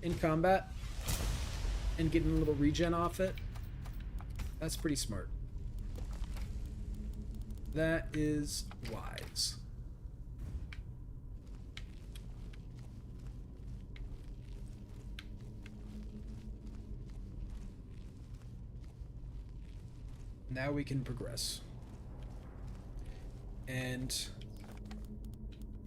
in combat, and getting a little regen off it. That's pretty smart. That is wise. Now we can progress. And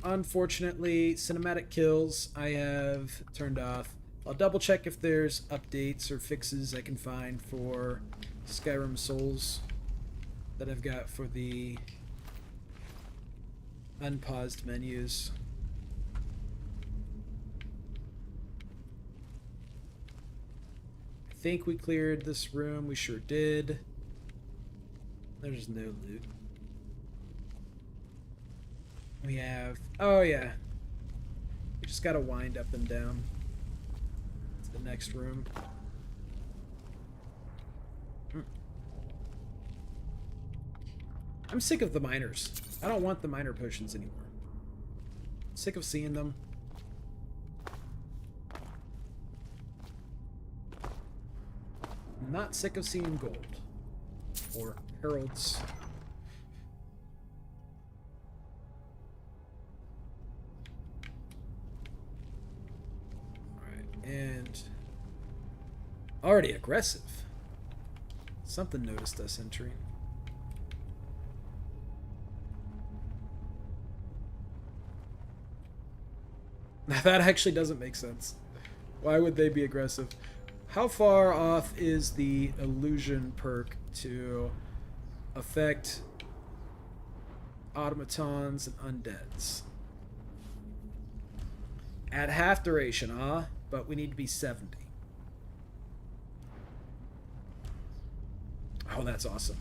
unfortunately, cinematic kills I have turned off. I'll double check if there's updates or fixes I can find for Skyrim Souls that I've got for the unpaused menus. I think we cleared this room. We sure did. There's no loot. We have... Oh, yeah. We just gotta wind up and down to the next room. I'm sick of the miners. I don't want the miner potions anymore. Sick of seeing them. I'm not sick of seeing gold. Or heralds. Alright, and... already aggressive. Something noticed us entering. Now that actually doesn't make sense. Why would they be aggressive? How far off is the illusion perk to affect automatons and undeads? At half duration, but we need to be 70. Oh, that's awesome.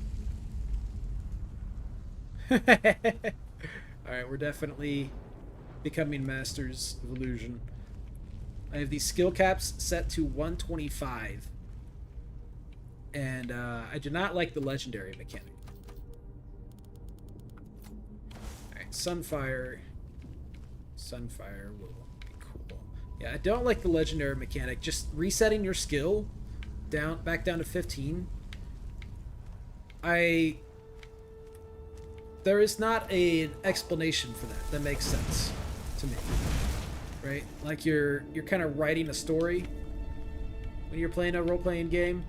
Alright, we're definitely becoming masters of illusion. I have these skill caps set to 125. And I do not like the legendary mechanic. Alright, Sunfire. Sunfire will be cool. Yeah, I don't like the legendary mechanic. Just resetting your skill back down to 15. There is not an explanation for that makes sense to me. Right? Like you're kind of writing a story when you're playing a role-playing game.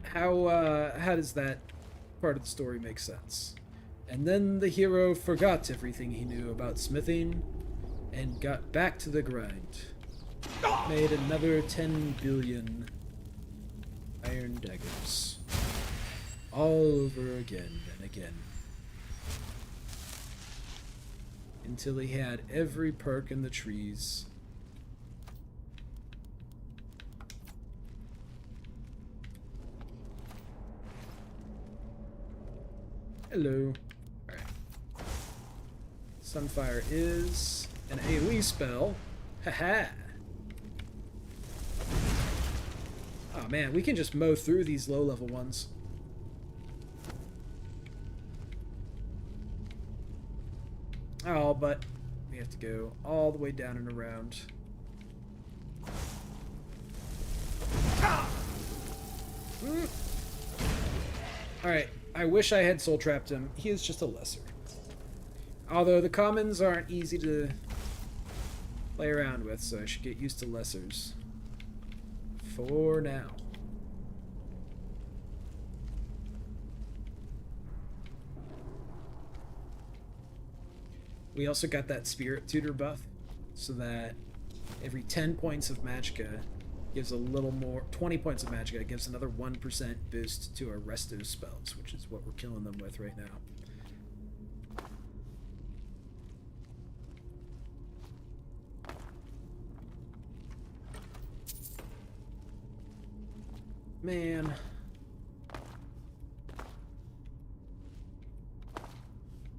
How does that part of the story make sense? And then the hero forgot everything he knew about smithing and got back to the grind. Made another 10 billion iron daggers. All over again and again. Until he had every perk in the trees. Hello. Alright. Sunfire is an AoE spell. Haha. Oh man, we can just mow through these low-level ones. Oh, but we have to go all the way down and around. Alright, I wish I had soul trapped him. He is just a lesser. Although the commons aren't easy to play around with, so I should get used to lessers. For now. We also got that Spirit Tutor buff, so that every 10 points of magicka gives a little more, 20 points of magicka gives another 1% boost to our resto spells, which is what we're killing them with right now. Man.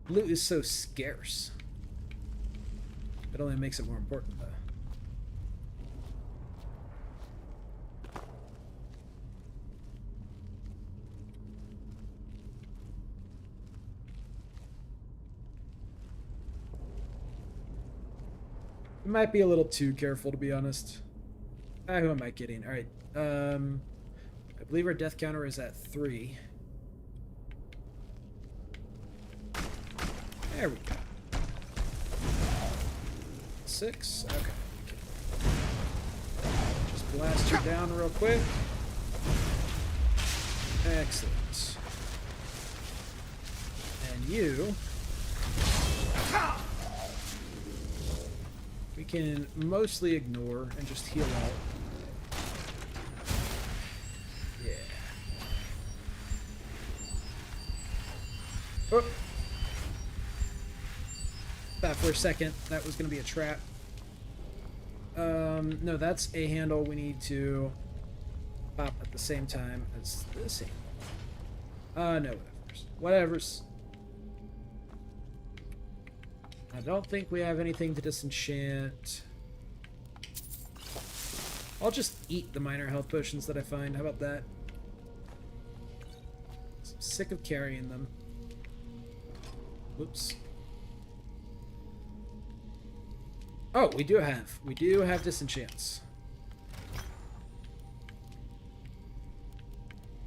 Loot is so scarce. It only makes it more important, though. We might be a little too careful, to be honest. Who am I kidding? Alright, I believe our death counter is at 3. There we go. 6? Okay. Just blast her down real quick. Excellent. And you... we can mostly ignore and just heal out. Yeah. Oh! Thought for a second that was going to be a trap. No, that's a handle we need to pop at the same time as this handle. No, whatever's. I don't think we have anything to disenchant. I'll just eat the minor health potions that I find. How about that? I'm sick of carrying them. Whoops. Oh, we do have disenchants.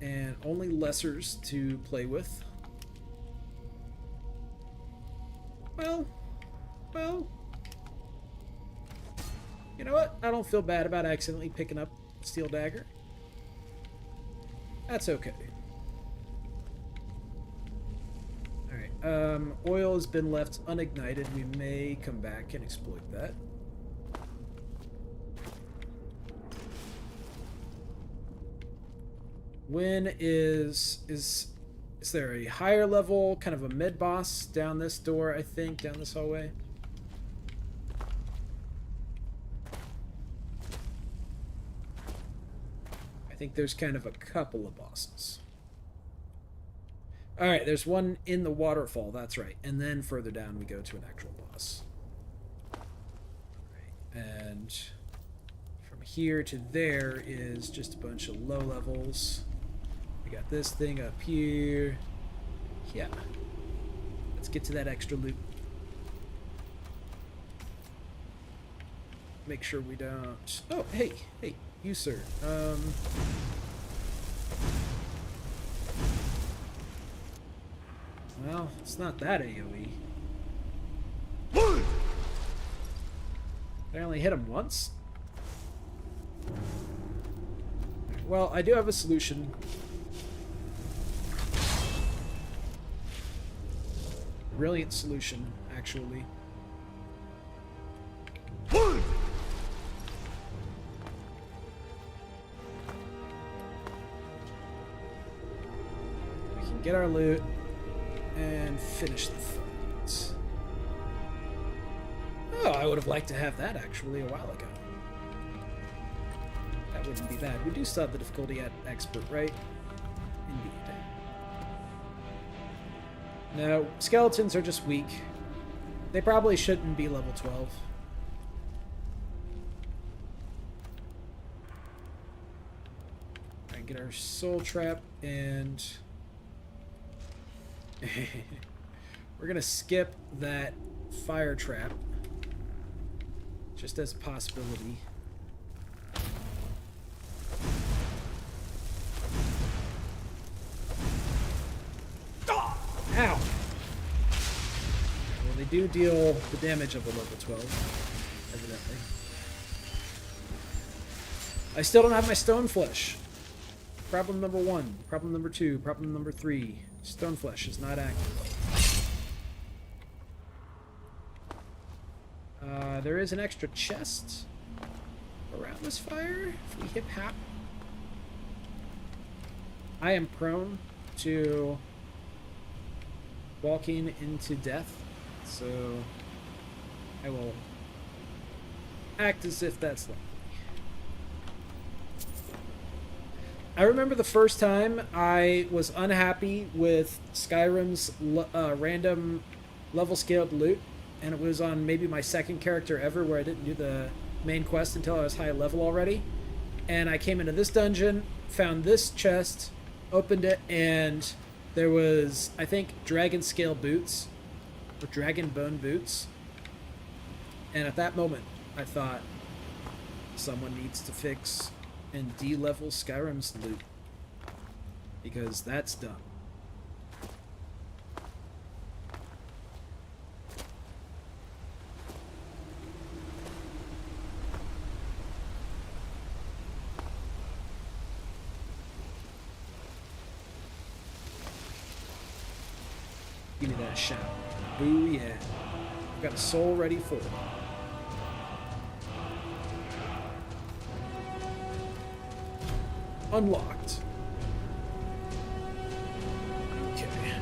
And only lessers to play with. Well, you know what? I don't feel bad about accidentally picking up Steel Dagger. That's okay. Alright, oil has been left unignited. We may come back and exploit that. When is there a higher level, kind of a mid-boss down this door, I think, down this hallway? I think there's kind of a couple of bosses. Alright, there's one in the waterfall, that's right. And then further down we go to an actual boss. Right, and from here to there is just a bunch of low levels. We got this thing up here. Yeah. Let's get to that extra loot. Make sure we don't... Oh, hey, you sir. Well, it's not that AoE. I only hit him once? Well, I do have a solution. Brilliant solution, actually. We can get our loot and finish the fight. Oh, I would have liked to have that actually a while ago. That wouldn't be bad. We do still have the difficulty at expert, right? Indeed. No, skeletons are just weak. They probably shouldn't be level 12. Alright, get our soul trap and... we're gonna skip that fire trap. Just as a possibility. Ow! Well, they do deal the damage of a level 12, evidently. I still don't have my stone flesh. Problem number 1. Problem number 2. Problem number 3. Stone flesh is not active. There is an extra chest around this fire. If we hip hop. I am prone to walking into death, so I will act as if that's likely. I remember the first time I was unhappy with Skyrim's random level scaled loot, and it was on maybe my second character ever where I didn't do the main quest until I was high level already, and I came into this dungeon, found this chest, opened it, and there was, I think, dragon scale boots, or dragon bone boots. And at that moment, I thought, someone needs to fix and de-level Skyrim's loot. Because that's dumb. Give me that shout. Ooh, yeah. I've got a soul ready for it. Unlocked. Okay.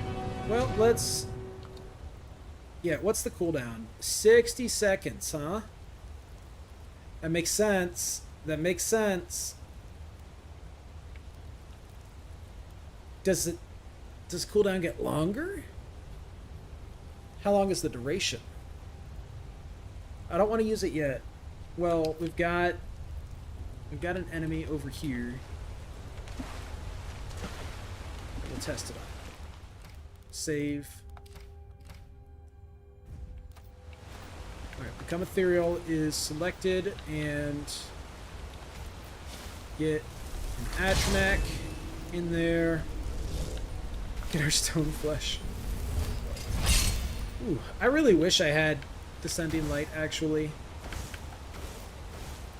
Well, let's... Yeah, what's the cooldown? 60 seconds, huh? That makes sense. That makes sense. Does cooldown get longer? How long is the duration? I don't want to use it yet. Well, we've got an enemy over here. We'll test it out. Save. Alright, become ethereal is selected, and get an Atronach in there. Get our stone flesh. Ooh, I really wish I had Descending Light, actually.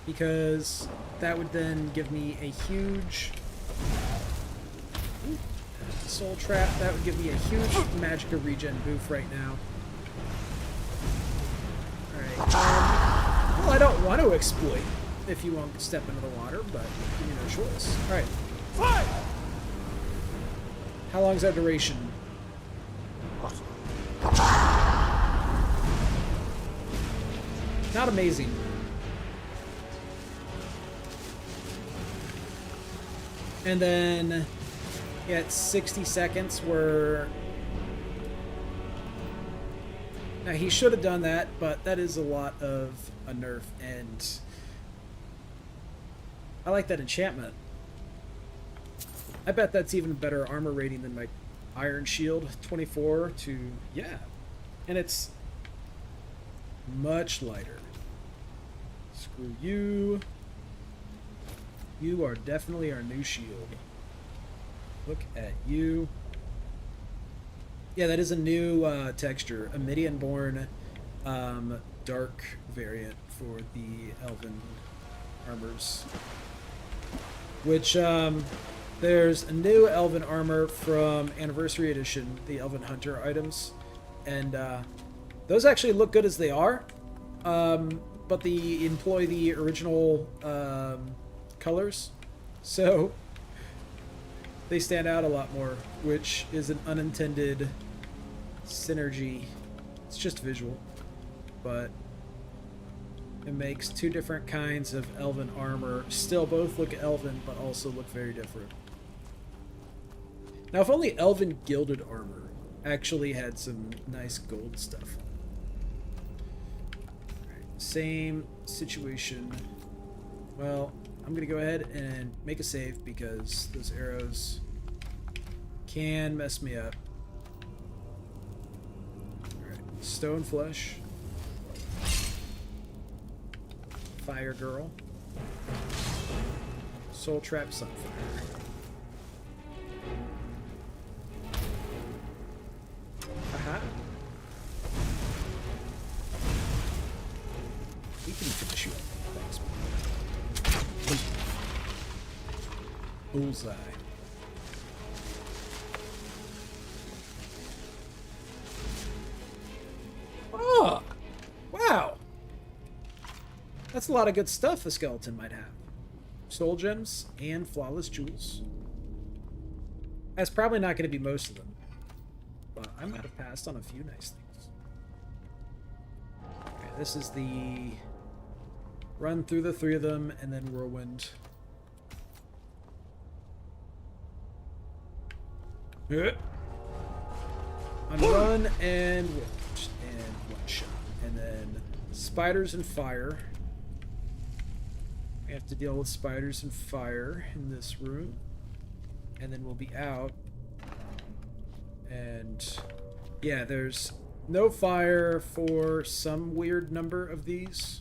Because that would then give me a huge... Ooh, soul trap. That would give me a huge Magicka regen boof right now. Alright, well, I don't want to exploit if you won't step into the water, but give me no choice. Alright. Fight! How long is our duration? Not amazing. And then, yeah, it's 60 seconds where... Now, he should have done that, but that is a lot of a nerf, and I like that enchantment. I bet that's even a better armor rating than my Iron Shield. 24 to... yeah. And it's much lighter. Screw you. You are definitely our new shield. Look at you. Yeah, that is a new texture. A Midian-born dark variant for the Elven armors. Which, there's a new Elven armor from Anniversary Edition, the Elven Hunter items. And those actually look good as they are. But they employ the original colors. So they stand out a lot more, which is an unintended synergy. It's just visual, but it makes two different kinds of elven armor still both look elven, but also look very different. Now, if only elven gilded armor actually had some nice gold stuff. Right, same situation. Well, I'm gonna go ahead and make a save because those arrows can mess me up. Alright, stone flesh. Fire girl. Soul trap sunfire. Aha. We can finish you up. Thanks. Bullseye. Oh! Wow! That's a lot of good stuff the skeleton might have. Soul gems and flawless jewels. That's probably not going to be most of them. But I might have passed on a few nice things. Okay, this is the run through the three of them and then whirlwind. On run and whipped and one shot. And then spiders and fire. We have to deal with spiders and fire in this room. And then we'll be out. And yeah, there's no fire for some weird number of these.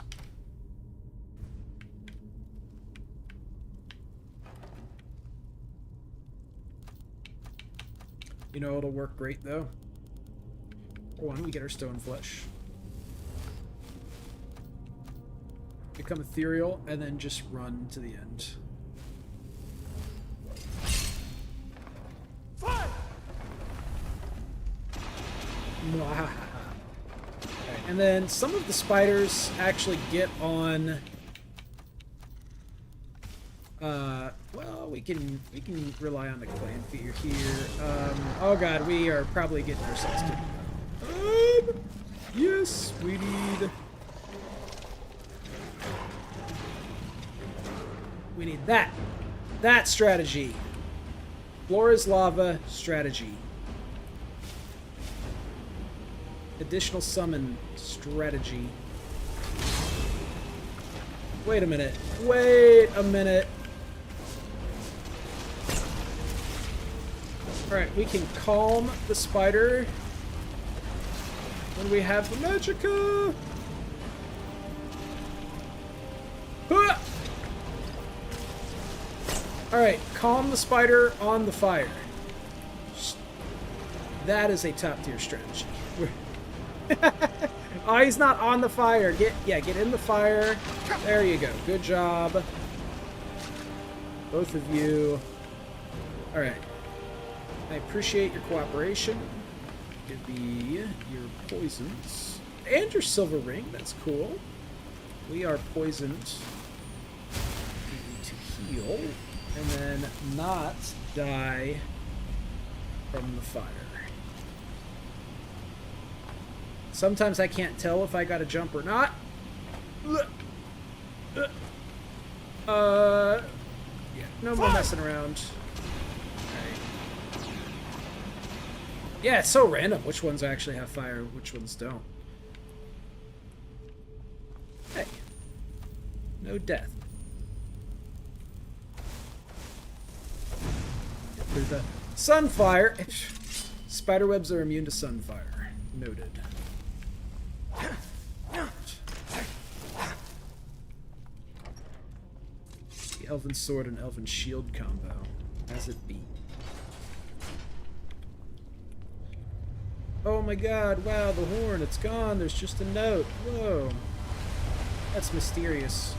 You know, it'll work great though. One, we get our stone flesh. Become ethereal, and then just run to the end. Fight! Okay, and then some of the spiders actually get on. Well, we can rely on the clan fear here. Oh god, we are probably getting ourselves killed. Yes, we need that strategy. Floor is lava strategy. Additional summon strategy. Wait a minute. Wait a minute. Alright, we can calm the spider when we have the magicka. Alright, calm the spider on the fire. That is a top tier strategy. Oh, he's not on the fire. Get in the fire. There you go. Good job. Both of you. Alright. I appreciate your cooperation. Give me your poisons. And your silver ring. That's cool. We are poisoned. We need to heal. And then not die from the fire. Sometimes I can't tell if I got to jump or not. Yeah, no more messing around. Right. Yeah, it's so random which ones actually have fire, which ones don't. Hey. No death. There's the sunfire. Spiderwebs are immune to sunfire. Noted. The elven sword and elven shield combo. As it be. Oh my god, wow, the horn, it's gone. There's just a note. Whoa. That's mysterious.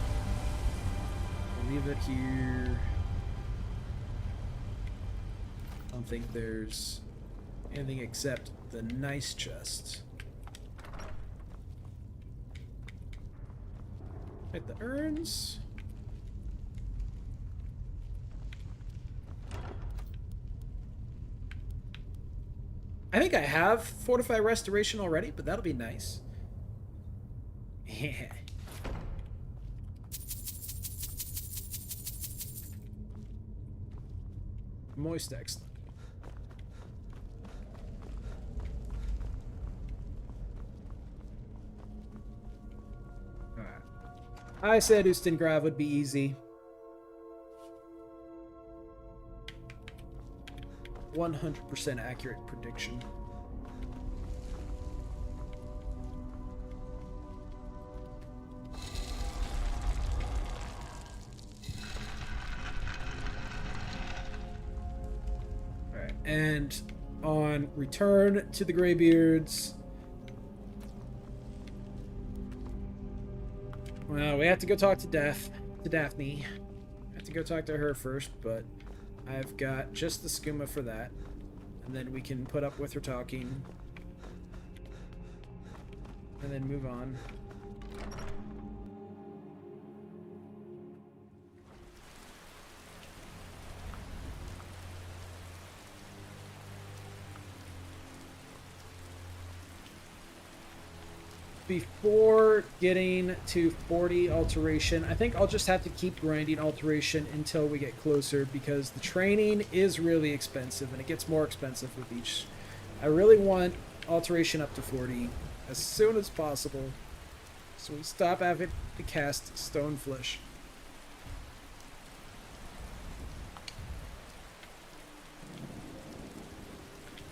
I'll leave it here. I don't think there's anything except the nice chest. Right, the urns. I think I have Fortify Restoration already, but that'll be nice. Yeah. Moist excellent. Alright. I said Ustengrav would be easy. 100% accurate prediction. Alright, and on return to the Greybeards, well, we have to go talk to Daphne. I have to go talk to her first, but I've got just the skooma for that. And then we can put up with her talking. And then move on. Before getting to 40 alteration, I think I'll just have to keep grinding alteration until we get closer, because the training is really expensive and it gets more expensive with each. I really want alteration up to 40 as soon as possible so we stop having to cast Stoneflesh.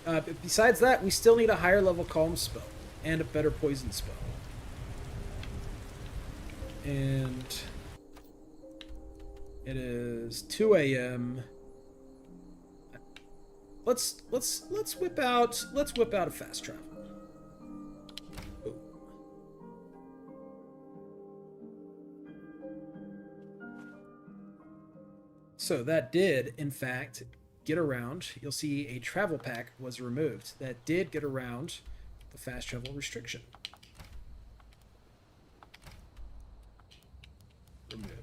But besides that, we still need a higher level calm spell and a better poison spell. And it is 2 a.m. Let's whip out a fast travel. Ooh. So that did, in fact, get around. You'll see a travel pack was removed. That did get around the fast travel restriction.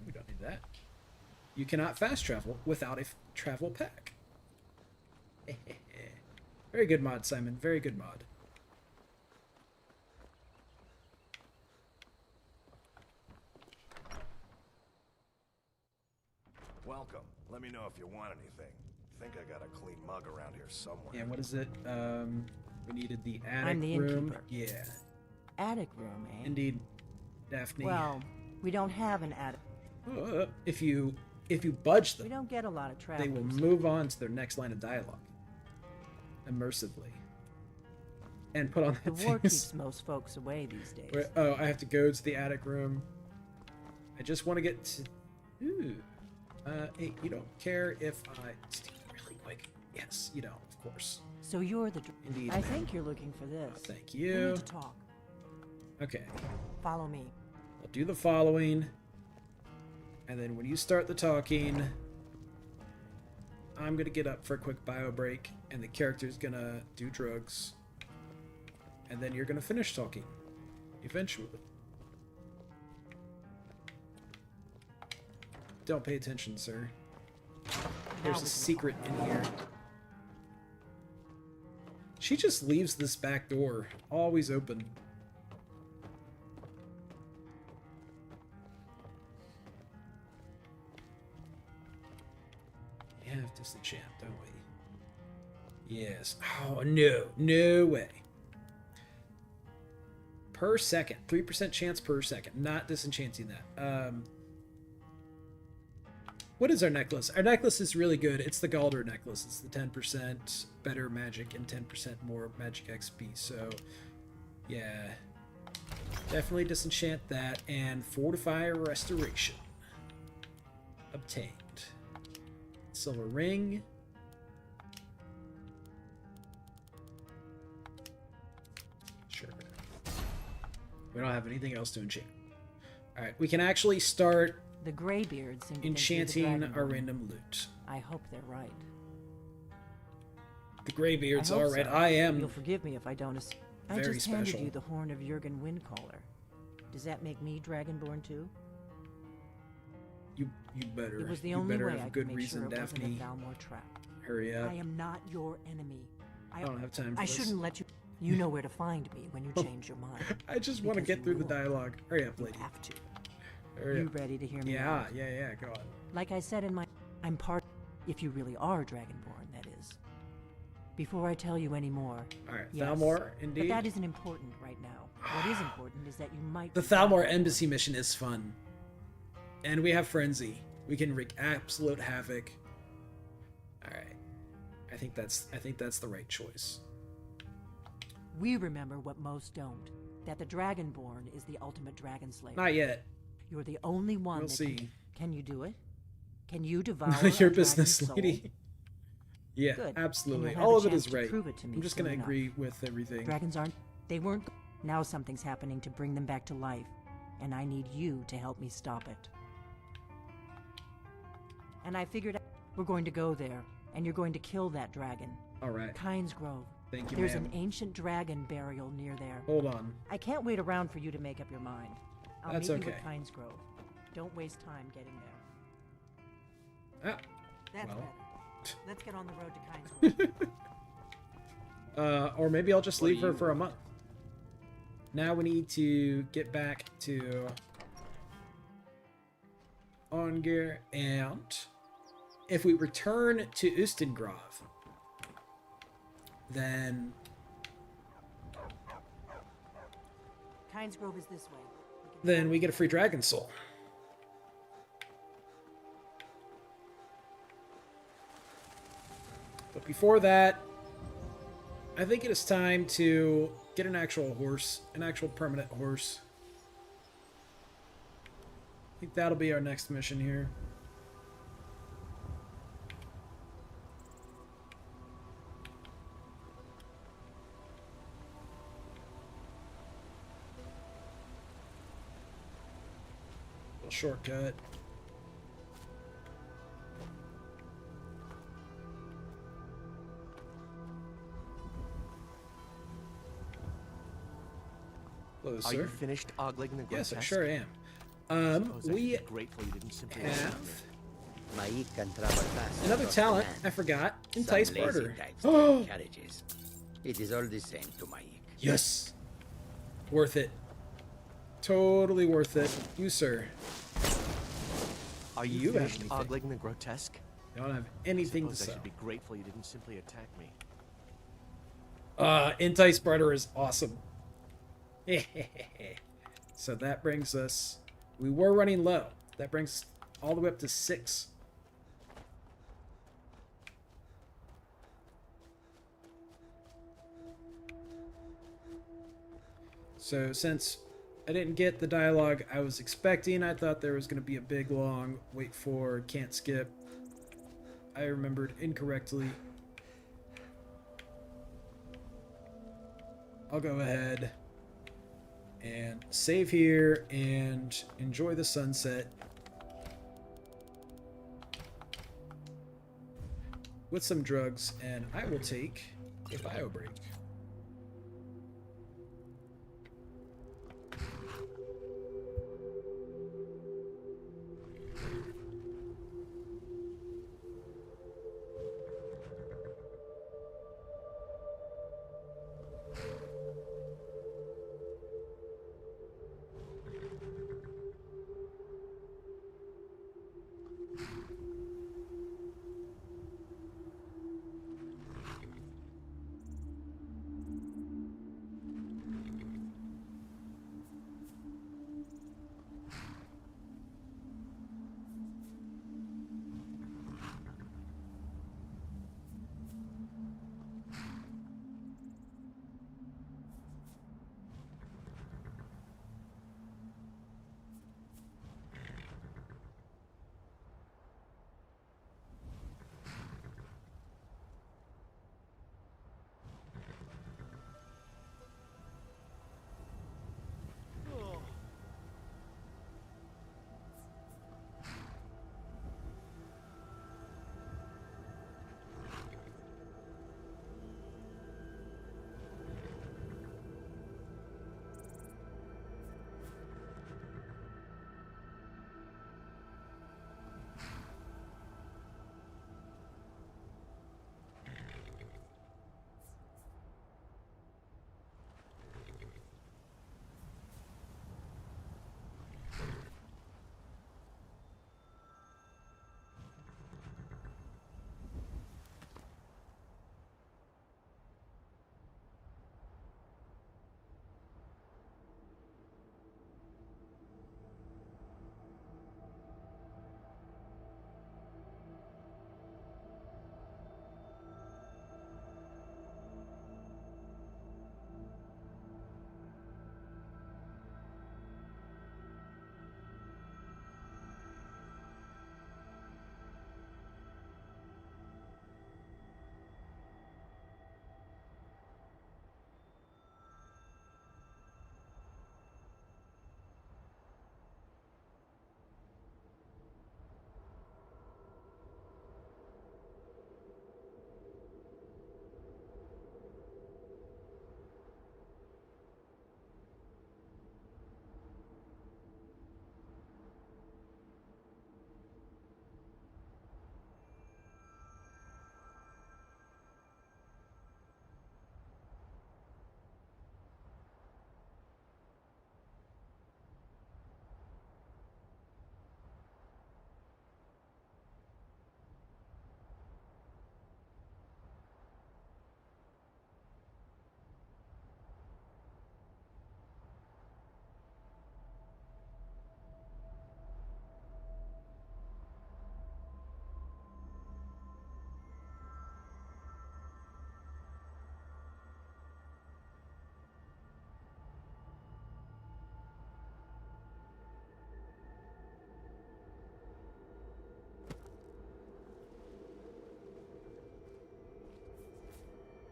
We don't need that. You cannot fast travel without a travel pack. Very good mod, Simon. Very good mod. Welcome. Let me know if you want anything. Think I got a clean mug around here somewhere. Yeah, what is it? We needed the attic I'm the room. innkeeper. Yeah. Attic room, eh? Indeed, Daphne. Well, We don't have an attic. If you budge We them, don't get a lot of they travelers. will move on to their next line of dialogue. Immersively. And put on The that war thing. keeps most folks away these days. Oh, I have to go to the attic room. I just want to get to... Ooh. Hey, you don't care if I... Steal really quick. Yes, you don't, of course. So you're the... Indeed, I ma'am. think you're looking for this. Thank We you. need to talk. Okay. Follow me. I'll do the following. And then when you start the talking, I'm going to get up for a quick bio break, and the character's going to do drugs. And then you're going to finish talking. Eventually. Don't pay attention, sir. There's a secret in here. She just leaves this back door always open. We have disenchant, don't we? Yes. Oh, no. No way. Per second. 3% chance per second. Not disenchanting that. What is our necklace? Our necklace is really good. It's the Galder necklace. It's the 10% better magic and 10% more magic XP. So, yeah. Definitely disenchant that. And fortify restoration. Obtained. Silver ring. Sure. We don't have anything else to enchant. Alright, we can actually start The Greybeards seem to think you're the enchanting Dragonborn. our random loot. I hope they're right. The Greybeards I hope are right. so. I am. You'll forgive me if I don't. I very just handed special. you the horn of Jurgen Windcaller. Does that make me Dragonborn too? You better. It was the you only better way have I a could good make reason, sure it wasn't Daphne. a Thalmor trap. Hurry up. I am not your enemy. I don't have time for I this. shouldn't let you. You know where to find me when you change your mind. I just want to Because get you through the will. dialogue. Hurry up, You lady. have to. Hurry You up. ready to hear me Yeah, out? yeah, go on. Like I said in my... I'm part... If you really are Dragonborn, that is. Before I tell you any more... Alright, yes, Thalmor, indeed. But that isn't important right now. What is important is that you might... The be Thalmor Dragonborn. embassy mission is fun. And we have Frenzy. We can wreak absolute havoc. Alright. I think that's the right choice. We remember what most don't. That the Dragonborn is the ultimate dragon slayer. Not yet. You're the only one We'll that see. Can you do it? Can you devour Your a business dragon's soul? lady. Yeah, Good. absolutely. And you'll have All a of it chance is to right. prove it to me I'm just soon gonna enough. agree with everything. Dragons aren't... They weren't... Now something's happening to bring them back to life. And I need you to help me stop it. And I figured out we're going to go there. And you're going to kill that dragon. Alright. Kynes Grove. Thank you, There's ma'am. an ancient dragon burial near there. Hold on. I can't wait around for you to make up your mind. I'll That's meet you okay. at Kynes Grove. Don't waste time getting there. Ah, That's well. better. Let's get on the road to Kynes Grove. or maybe I'll just What do leave her you for a want? month. Now we need to get back to Onger, and if we return to Ustengrav, then Kynes Grove is this way. we get a free dragon soul. But before that, I think it is time to get an actual horse, an actual permanent horse. I think that'll be our next mission here. Little shortcut. Hello, Are sir. you finished ogling the Yes, I grotesque? sure am. Suppose I We should be grateful you didn't simply have Maik can travel fast another across talent. the land. I forgot. Some Entice lazy barter. types Oh, take carriages. It is all the same to Maik. yes. Worth it. Totally worth it. You, sir. Are you, You have finished anything? ogling the grotesque? Don't have anything to Suppose I sell. should be grateful you didn't simply attack me. Entice barter is awesome. So that brings us... We were running low. That brings all the way up to 6. So since I didn't get the dialogue I was expecting, I thought there was going to be a big, long wait for, can't skip. I remembered incorrectly. I'll go ahead and save here and enjoy the sunset with some drugs, and I will take a bio break.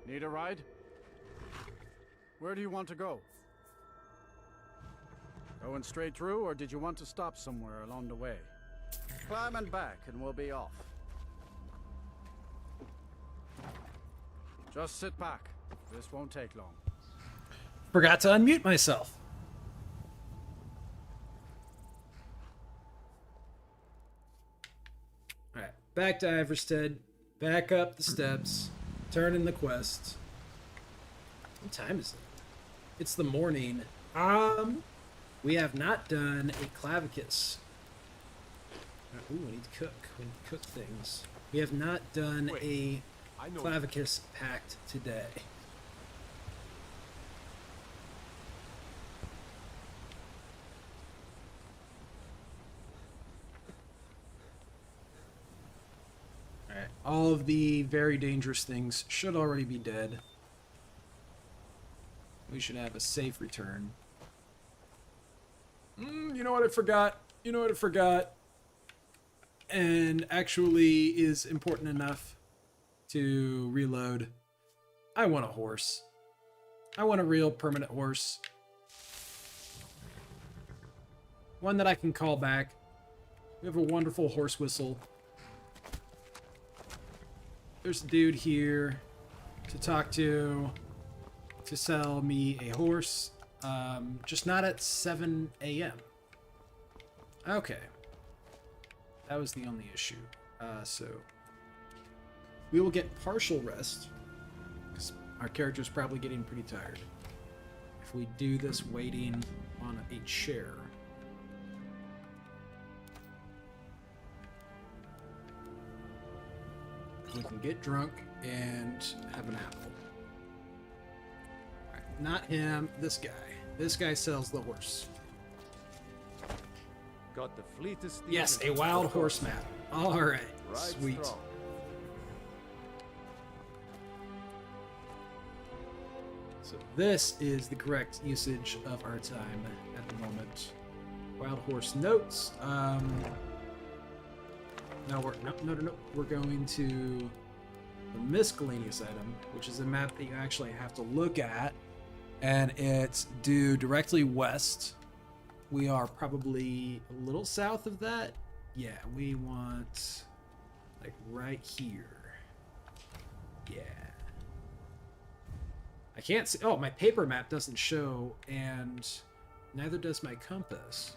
Need a ride? Where do you want to go? Going straight through, or did you want to stop somewhere along the way? Climb and back, and we'll be off. Just sit back. This won't take long. Forgot to unmute myself. Alright, back to Iverstead. Back up the steps. Turn in the quest. What time is it? It's the morning. We have not done a clavicus. Ooh, I need to cook. We need to cook things. We have not done a clavicus pact today. All of the very dangerous things should already be dead. We should have a safe return. You know what I forgot? You know what I forgot? And actually is important enough to reload. I want a horse. I want a real permanent horse. One that I can call back. We have a wonderful horse whistle. There's a dude here to talk to sell me a horse. Just not at 7 a.m. Okay. That was the only issue. So we will get partial rest, because our character's probably getting pretty tired. If we do this waiting on a chair. We can get drunk and have an apple. Alright, not him, this guy. This guy sells the horse. Got the fleetest. Yes, a wild horse map. Alright, sweet. Strong. So this is the correct usage of our time at the moment. Wild horse notes. Now we're no. We're going to the miscellaneous item, which is a map that you actually have to look at, and it's due directly west. We are probably a little south of that. Yeah, we want like right here. Yeah. I can't see. Oh, my paper map doesn't show, and neither does my compass.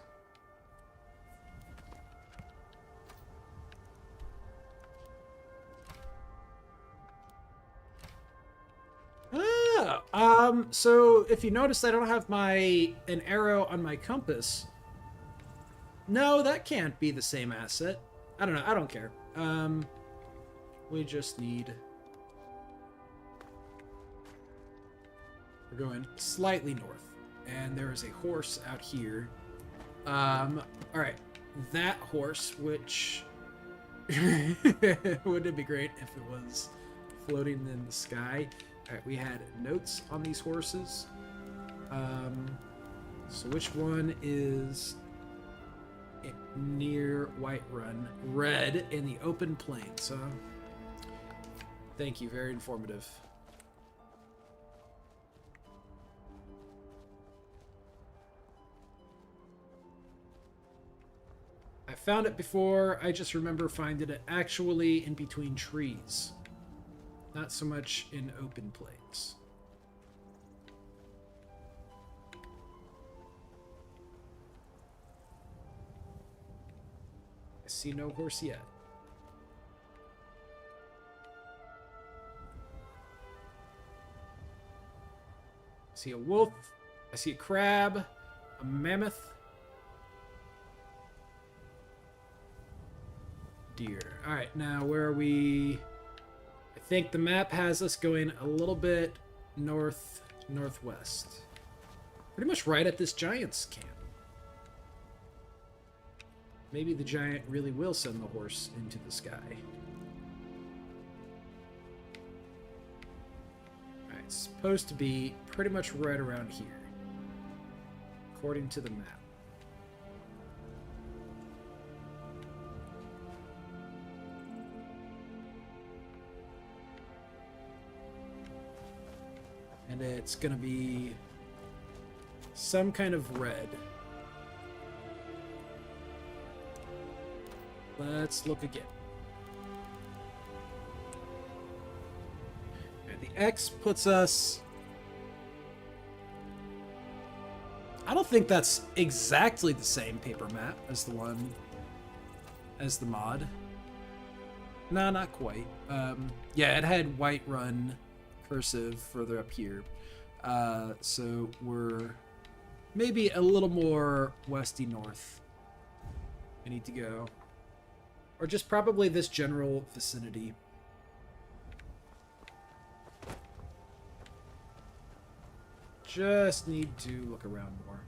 So if you notice, I don't have an arrow on my compass. No, that can't be the same asset. I don't know. I don't care. We just need. We're going slightly north, and there is a horse out here. All right, that horse, which wouldn't it be great if it was floating in the sky? All right, we had notes on these horses. So which one is near Whiterun? Red in the open plains, huh? Thank you, very informative. I found it before, I just remember finding it actually in between trees. Not so much in open plains. I see no horse yet. I see a wolf. I see a crab. A mammoth. Deer. Alright, now where are we? I think the map has us going a little bit northwest. Pretty much right at this giant's camp. Maybe the giant really will send the horse into the sky. Alright, it's supposed to be pretty much right around here, according to the map. And it's gonna be some kind of red. Let's look again. And the X puts us... I don't think that's exactly the same paper map as the one... as the mod. No, not quite. Yeah, it had Whiterun cursive further up here. So we're maybe a little more westy north. I need to go. Or just probably this general vicinity. Just need to look around more.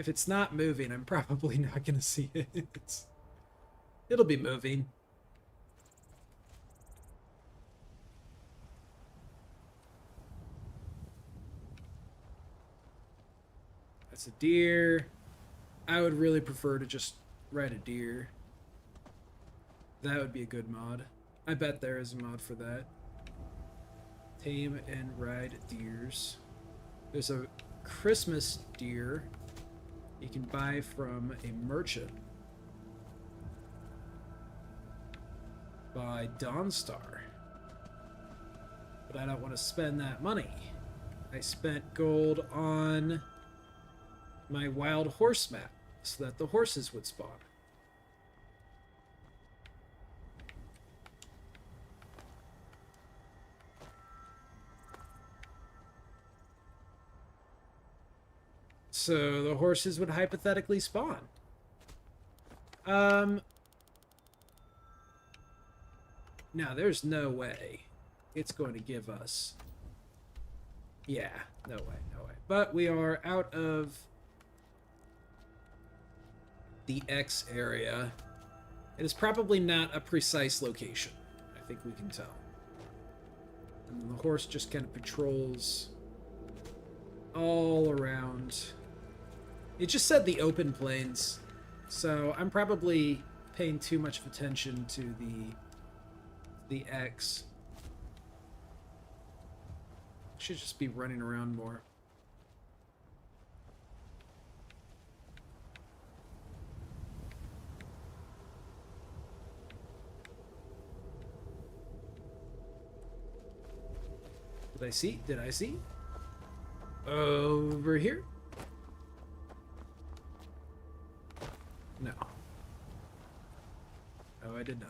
If it's not moving, I'm probably not going to see it. It'll be moving. That's a deer. I would really prefer to just ride a deer. That would be a good mod. I bet there is a mod for that. Tame and ride deers. There's a Christmas deer you can buy from a merchant by Dawnstar. But I don't want to spend that money. I spent gold on my wild horse map so that the horses would spawn. So the horses would hypothetically spawn. Now there's no way it's going to give us... Yeah, no way, no way. But we are out of the X area. It is probably not a precise location. I think we can tell. And the horse just kind of patrols all around. It just said the open plains, so I'm probably paying too much of attention to the X. Should just be running around more. Did I see? Did I see? Over here? No. Oh, I did not.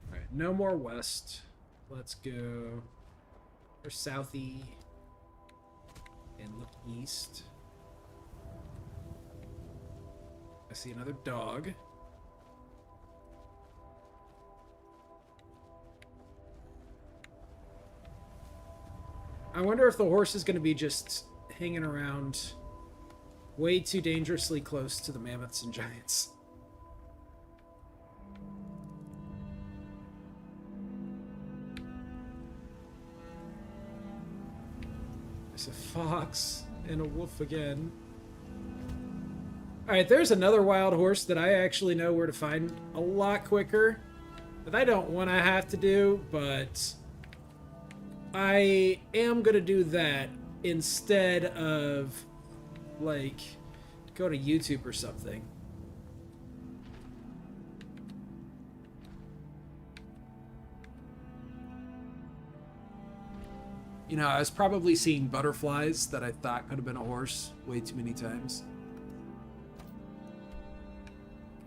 Alright, no more west. Let's go or southy and look east. I see another dog. I wonder if the horse is going to be just hanging around way too dangerously close to the mammoths and giants. There's a fox and a wolf again. Alright, there's another wild horse that I actually know where to find a lot quicker. That I don't want to have to do, but I am going to do that instead of, like, go to YouTube or something. You know, I was probably seeing butterflies that I thought could have been a horse way too many times.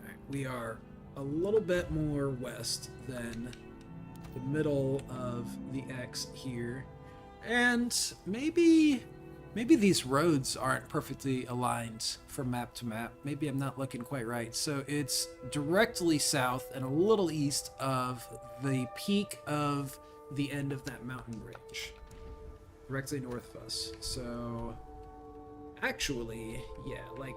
Alright, we are a little bit more west than the middle of the X here. And maybe these roads aren't perfectly aligned from map to map. Maybe I'm not looking quite right. So it's directly south and a little east of the peak of the end of that mountain range. Directly north of us. So actually, yeah, like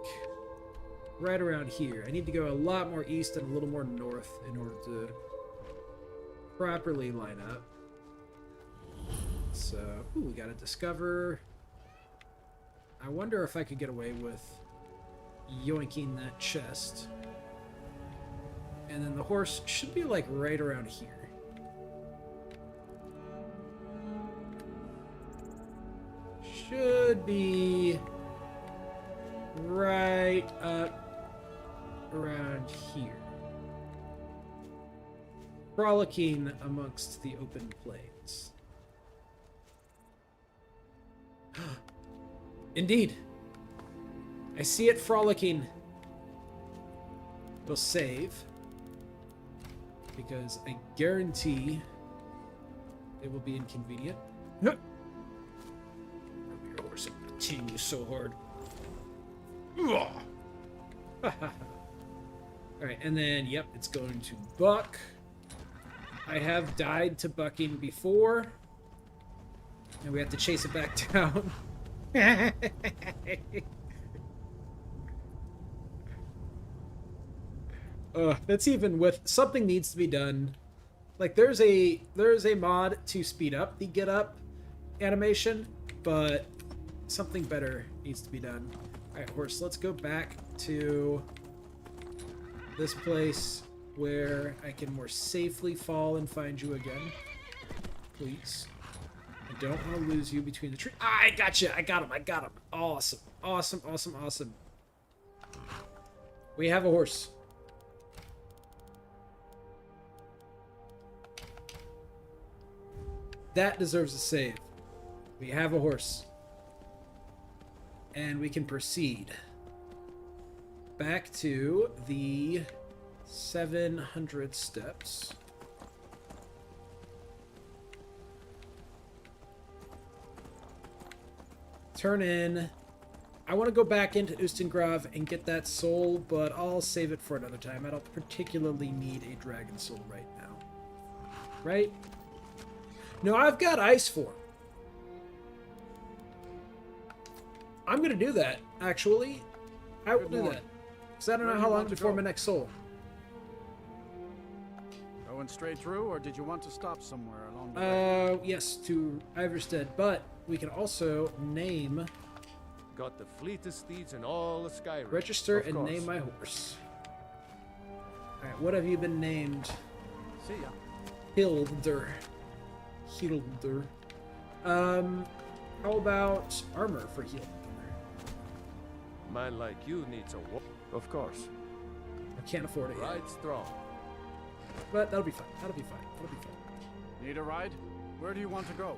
right around here. I need to go a lot more east and a little more north in order to properly line up. So, ooh, we got to discover. I wonder if I could get away with yoinking that chest. And then the horse should be like right around here. Should be right up around here. Frolicking amongst the open plains. Indeed. I see it frolicking. We'll save. Because I guarantee it will be inconvenient. Your horse will team you so hard. Alright, and then, yep, it's going to buck. I have died to bucking before, and we have to chase it back down. That's even with something needs to be done. Like there's a mod to speed up the get up animation, but something better needs to be done. All right, horse, let's go back to this place where I can more safely fall and find you again. Please. I don't want to lose you between the trees. I gotcha. I got him. I got him. Awesome. Awesome. Awesome. Awesome. We have a horse. That deserves a save. We have a horse. And we can proceed back to the 700 steps. Turn in. I want to go back into Ustengrav and get that soul, but I'll save it for another time. I don't particularly need a dragon soul right now. Right? No, I've got ice form. I'm going to do that, actually. I will do that. Because I don't know how long before my next soul. Going straight through, or did you want to stop somewhere along the way? Yes, to Iverstead, but we can also name, Got the fleetest steeds in all of Skyrim. register, Of and course. name my horse. Alright, what have you been named? See ya. Hilder. Hilder. How about armor for Hilder? Man like you needs a war. Of course. I can't afford it yet. Ride strong. But that'll be fine. That'll be fine. That'll be fine. Need a ride? Where do you want to go?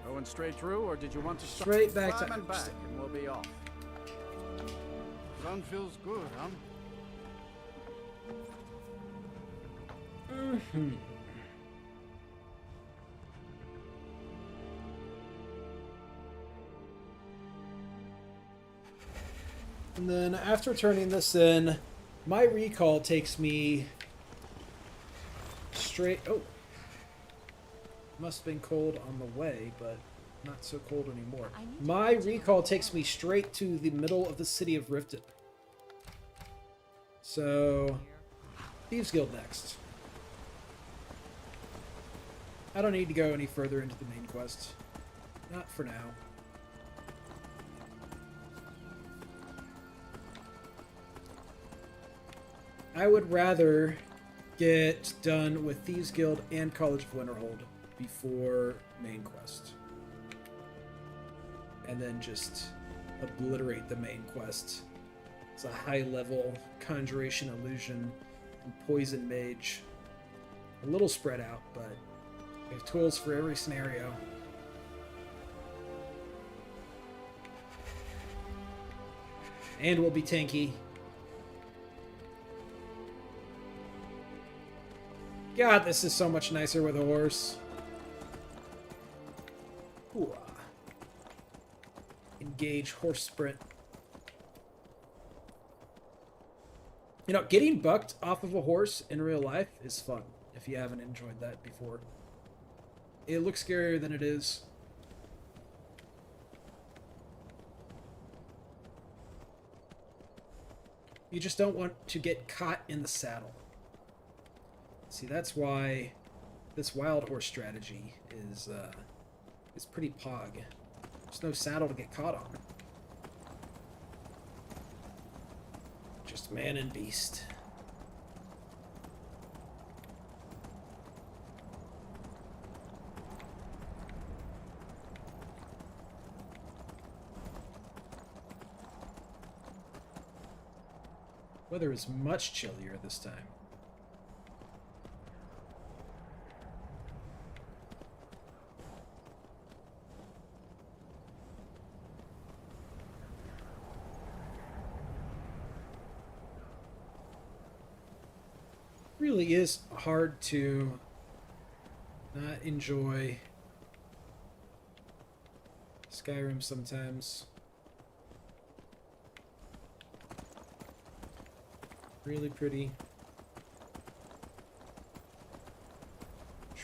Going straight through, or did you want to stop? Straight back to Climb and back, Iverstead. and we'll be off. Sun feels good, huh? And then after turning this in, my recall takes me straight... Oh. Must have been cold on the way, but not so cold anymore. My recall takes me straight to the middle of the city of Riften. So, Thieves Guild next. I don't need to go any further into the main quest. Not for now. I would rather get done with Thieves Guild and College of Winterhold before main quest. And then just obliterate the main quest. It's a high level Conjuration Illusion and Poison Mage. A little spread out, but we have tools for every scenario. And we'll be tanky. God, this is so much nicer with a horse. Ooh. Engage horse sprint. You know, getting bucked off of a horse in real life is fun, if you haven't enjoyed that before. It looks scarier than it is. You just don't want to get caught in the saddle. See, that's why this wild horse strategy is pretty pog. There's no saddle to get caught on. Just man and beast. Weather is much chillier this time. Really is hard to not enjoy Skyrim sometimes. Really pretty.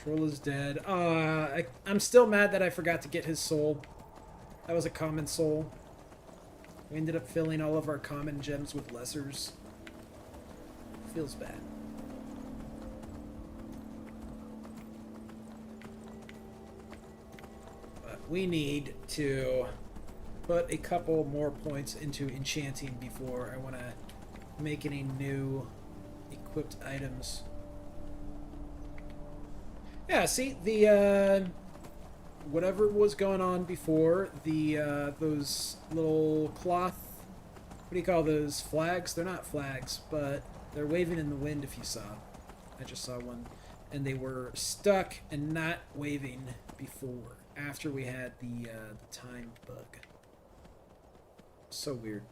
Troll is dead. I'm still mad that I forgot to get his soul. That was a common soul. We ended up filling all of our common gems with lessers. Feels bad. But we need to put a couple more points into enchanting before I want to make any new equipped items. Yeah, see, the, whatever was going on before, the, those little cloth, what do you call those, flags? They're not flags, but they're waving in the wind if you saw. I just saw one. And they were stuck and not waving before, after we had the time bug. So weird.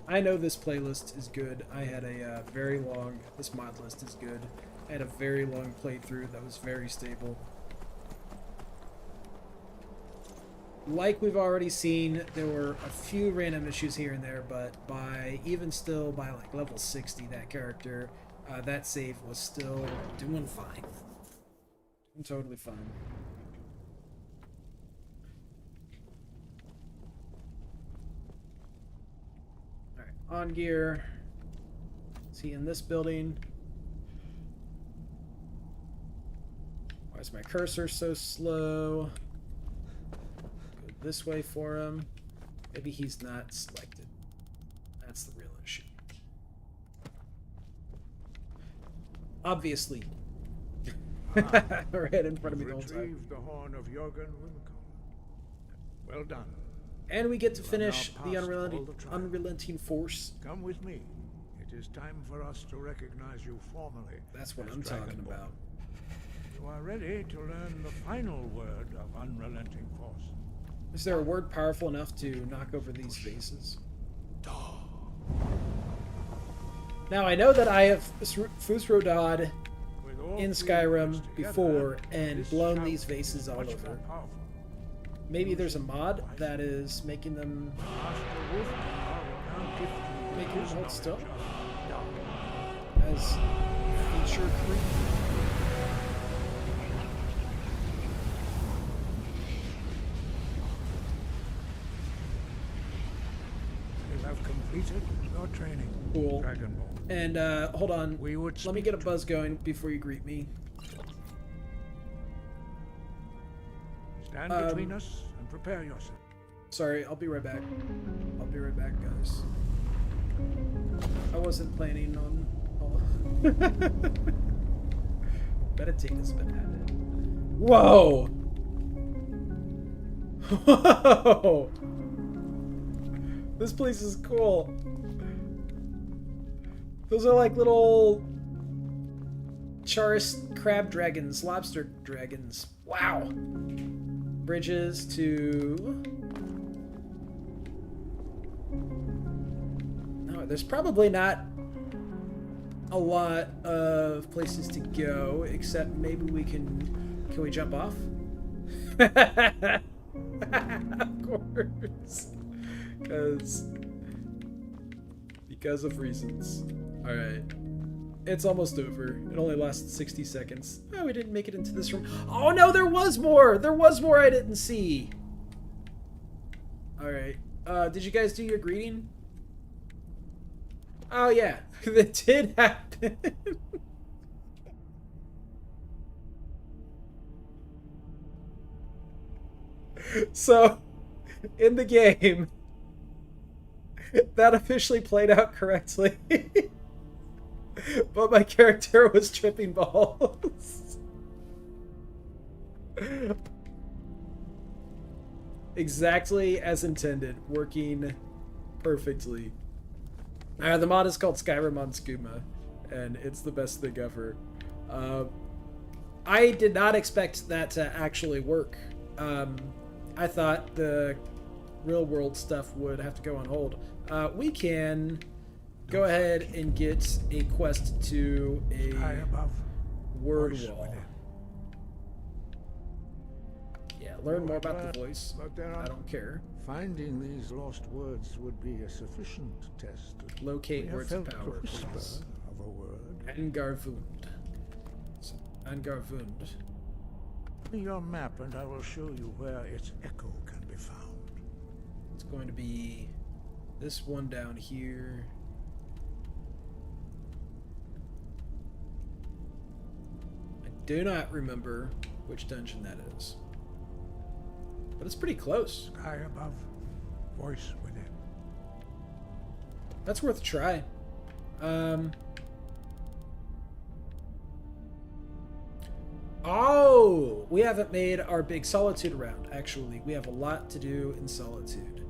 I know this playlist is good. I had a very long... This mod list is good. I had a very long playthrough that was very stable. Like we've already seen, there were a few random issues here and there, but even still, by like level 60, that character, that save was still doing fine. Totally fine. On gear. Is he in this building? Why is my cursor so slow? Go this way for him. Maybe he's not selected. That's the real issue. Obviously. Right in front of me the whole time. Retrieved the horn of Jorgen Wimco. Well done. And we get to finish the unrelenting force. Come with me. It is time for us to recognize you formally. That's what I'm talking about. You are ready to learn the final word of unrelenting force. Is there a word powerful enough to knock over these faces? Now, I know that I have Fusrodad in Skyrim before and blown these vases all over. Maybe there's a mod that is making them hold still as feature creep. You have completed your training. Cool. Dragonborn. And hold on, let me get a buzz going before you greet me. Stand between us and prepare yourself. Sorry, I'll be right back. I'll be right back, guys. I wasn't planning on... Oh. Meditate has been added. Whoa! Whoa! This place is cool. Those are like little... Charis crab dragons, lobster dragons. Wow! Bridges to... No, there's probably not a lot of places to go, except maybe we can... Can we jump off? Of course. Because of reasons. Alright. It's almost over. It only lasts 60 seconds. Oh, we didn't make it into this room. Oh no, there was more! There was more I didn't see! Alright. Did you guys do your greeting? Oh yeah, that did happen. So, in the game, that officially played out correctly. But my character was tripping balls. Exactly as intended, working perfectly. The mod is called Skyrim on Skooma, and it's the best thing ever. I did not expect that to actually work. I thought the real world stuff would have to go on hold. We can go ahead and get a quest to a word wall. Yeah, learn more about the voice. But there I are... don't care. Finding these lost words would be a sufficient test. Locate We have words of felt power, the whisper please. of a word. Angarvund. Angarvund. Give me your map and I will show you where its echo can be found. It's going to be this one down here. I do not remember which dungeon that is. But it's pretty close. Sky above, voice within. That's worth a try. Oh, we haven't made our big Solitude round. Actually, we have a lot to do in Solitude.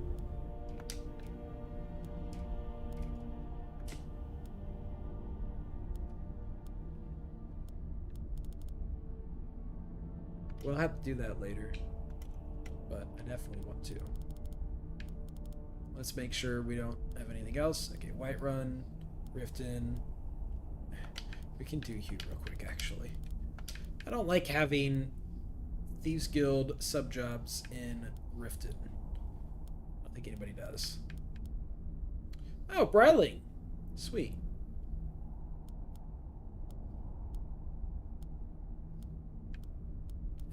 We'll have to do that later, but I definitely want to. Let's make sure we don't have anything else. Okay, Whiterun, Riften. We can do Hugh real quick, actually. I don't like having Thieves Guild subjobs in Riften. I don't think anybody does. Oh, Bryling. Sweet.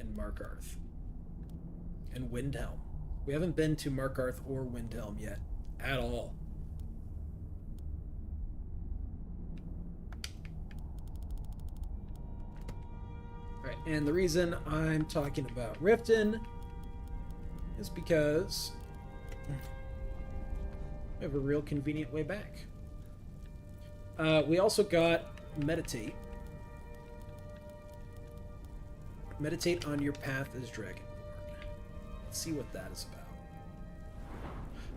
And Markarth. And Windhelm. We haven't been to Markarth or Windhelm yet. At all. Alright, and the reason I'm talking about Riften is because we have a real convenient way back. We also got Meditate. Meditate on your path as Dragonborn. Let's see what that is about.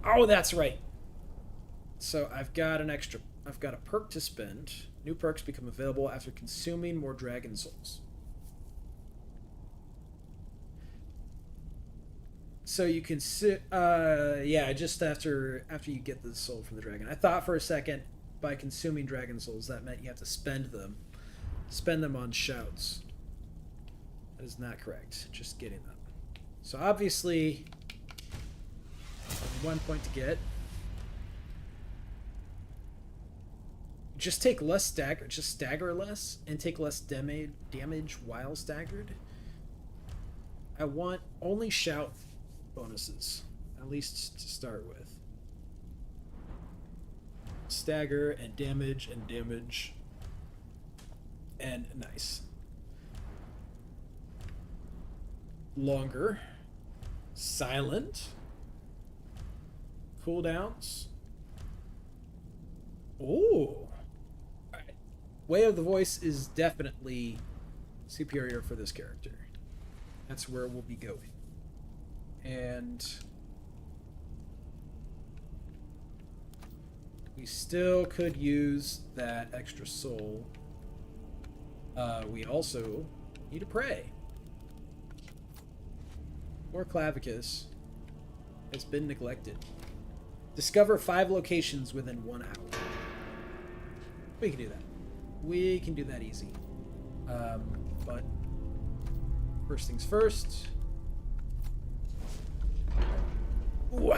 Oh, that's right. So I've got a perk to spend. New perks become available after consuming more dragon souls. So you can sit, yeah, just after you get the soul from the dragon. I thought for a second by consuming dragon souls that meant you have to spend them on shouts. That is not correct. Just getting them. So obviously, 1 point to get. Just take less stagger. Just stagger less and take less damage while staggered. I want only shout bonuses, at least to start with. Stagger and damage and damage. And nice. Longer. Silent. Cooldowns. Ooh. Alright. Way of the Voice is definitely superior for this character. That's where we'll be going. And we still could use that extra soul. We also need to pray. Or Clavicus has been neglected. Discover 5 locations within 1 hour. We can do that. We can do that easy. But first things first. Ooh,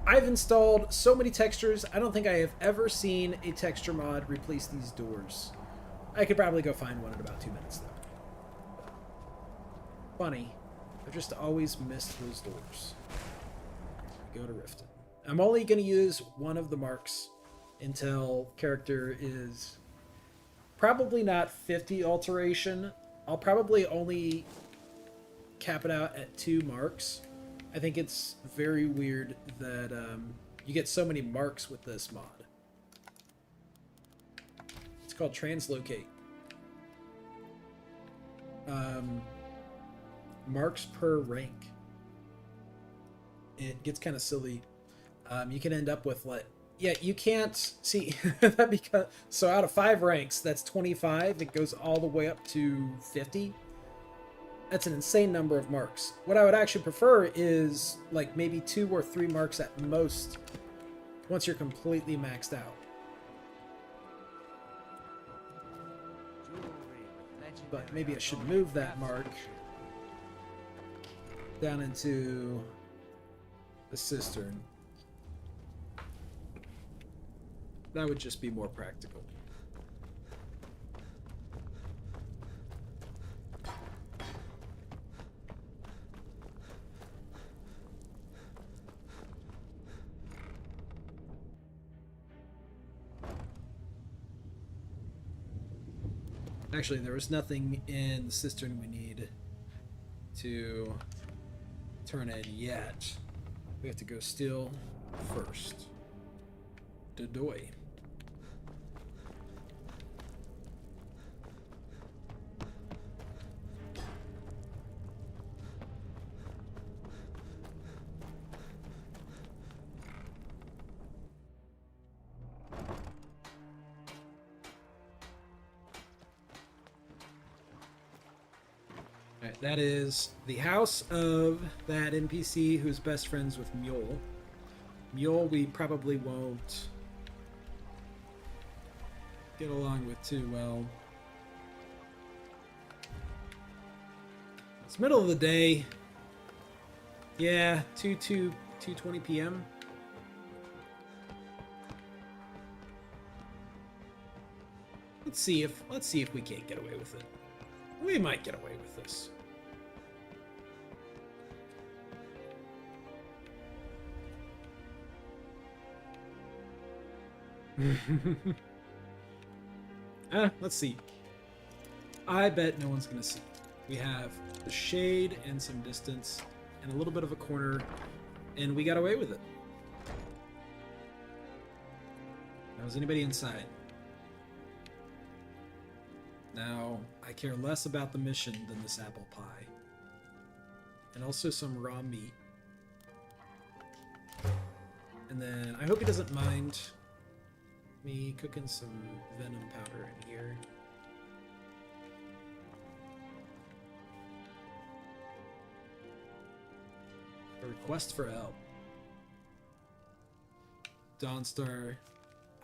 I've installed so many textures. I don't think I have ever seen a texture mod replace these doors. I could probably go find one in about 2 minutes, though. Funny. I've just always missed those doors. Go to Riften. I'm only going to use one of the marks until character is probably not 50 alteration. I'll probably only cap it out at 2 marks. I think it's very weird that you get so many marks with this mod. It's called Translocate. Marks per rank. It gets kind of silly. You can end up with yeah, you can't see that because so out of 5 ranks, that's 25. It goes all the way up to 50. That's an insane number of marks. What I would actually prefer is like maybe 2 or 3 marks at most once you're completely maxed out. But maybe I should move that mark down into the cistern. That would just be more practical. Actually, there was nothing in the cistern we need to turn in yet. We have to go steal first. Dodoy. Alright, that is the house of that NPC who's best friends with Mule. Mule we probably won't get along with too well. It's middle of the day. Yeah, 2:20 p.m. Let's see if we can't get away with it. We might get away with this. Let's see. I bet no one's gonna see. We have the shade and some distance and a little bit of a corner, and we got away with it. Now, is anybody inside? Now, I care less about the mission than this apple pie. And also some raw meat. And then, I hope he doesn't mind me cooking some venom powder in here. A request for help. Dawnstar.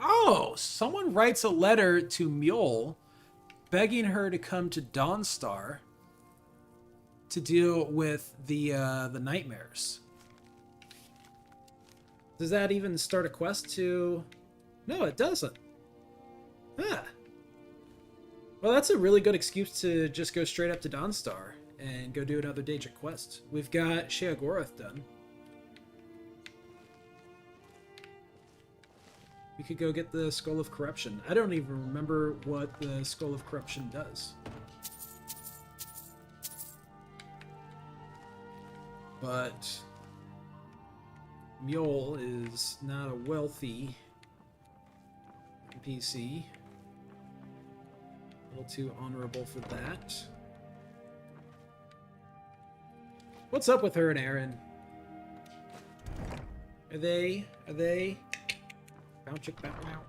Oh! Someone writes a letter to Mule begging her to come to Dawnstar to deal with the nightmares. Does that even start a quest to... No, it doesn't. Ah. Well, that's a really good excuse to just go straight up to Dawnstar and go do another Daedric quest. We've got Sheogorath done. We could go get the Skull of Corruption. I don't even remember what the Skull of Corruption does. But Mule is not a wealthy NPC. A little too honorable for that. What's up with her and Aaron? Are they? Bounce chick, bounce out.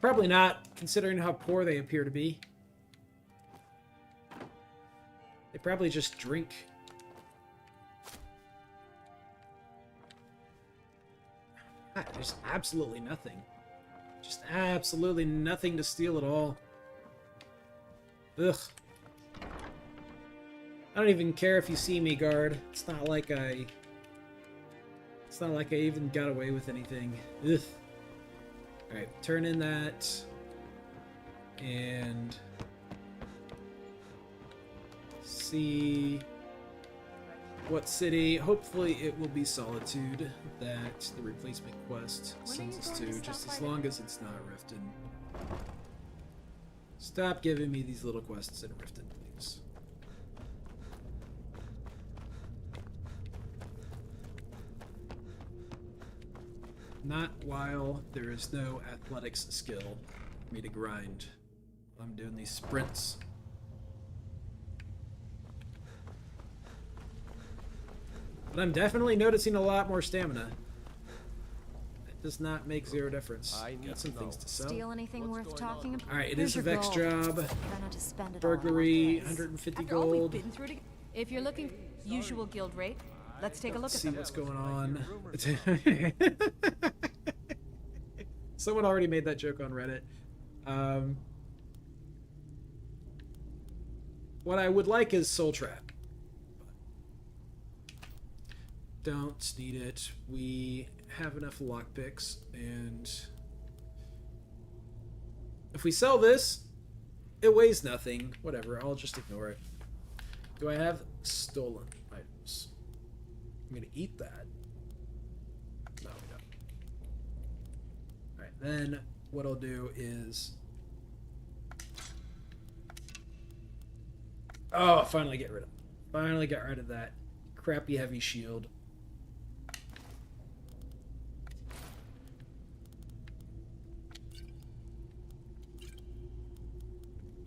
Probably not, considering how poor they appear to be. They probably just drink. Ah, just absolutely nothing. Just absolutely nothing to steal at all. Ugh. I don't even care if you see me, guard. It's not like I even got away with anything. Ugh. Alright, turn in that. And... see... what city. Hopefully it will be Solitude that the replacement quest sends us to, just as long as it's not Riften. Stop giving me these little quests in Riften, please. Not while there is no athletics skill for me to grind. I'm doing these sprints. But I'm definitely noticing a lot more stamina. It does not make zero difference. Got some things to sell. Steal anything worth talking about? Alright, it is a Vex job. Try not to spend it Burglary, all on this. 150 After all we've gold. been through together. If you're looking usual guild rate, let's take a look Let's at see them. what's going on. Someone already made that joke on Reddit. What I would like is Soul Trap. Don't need it. We have enough lockpicks, and if we sell this, it weighs nothing. Whatever, I'll just ignore it. Do I have stolen items? I'm gonna eat that. No, we don't. Alright, then what I'll do is... Oh, finally get rid of it. Finally got rid of that crappy heavy shield.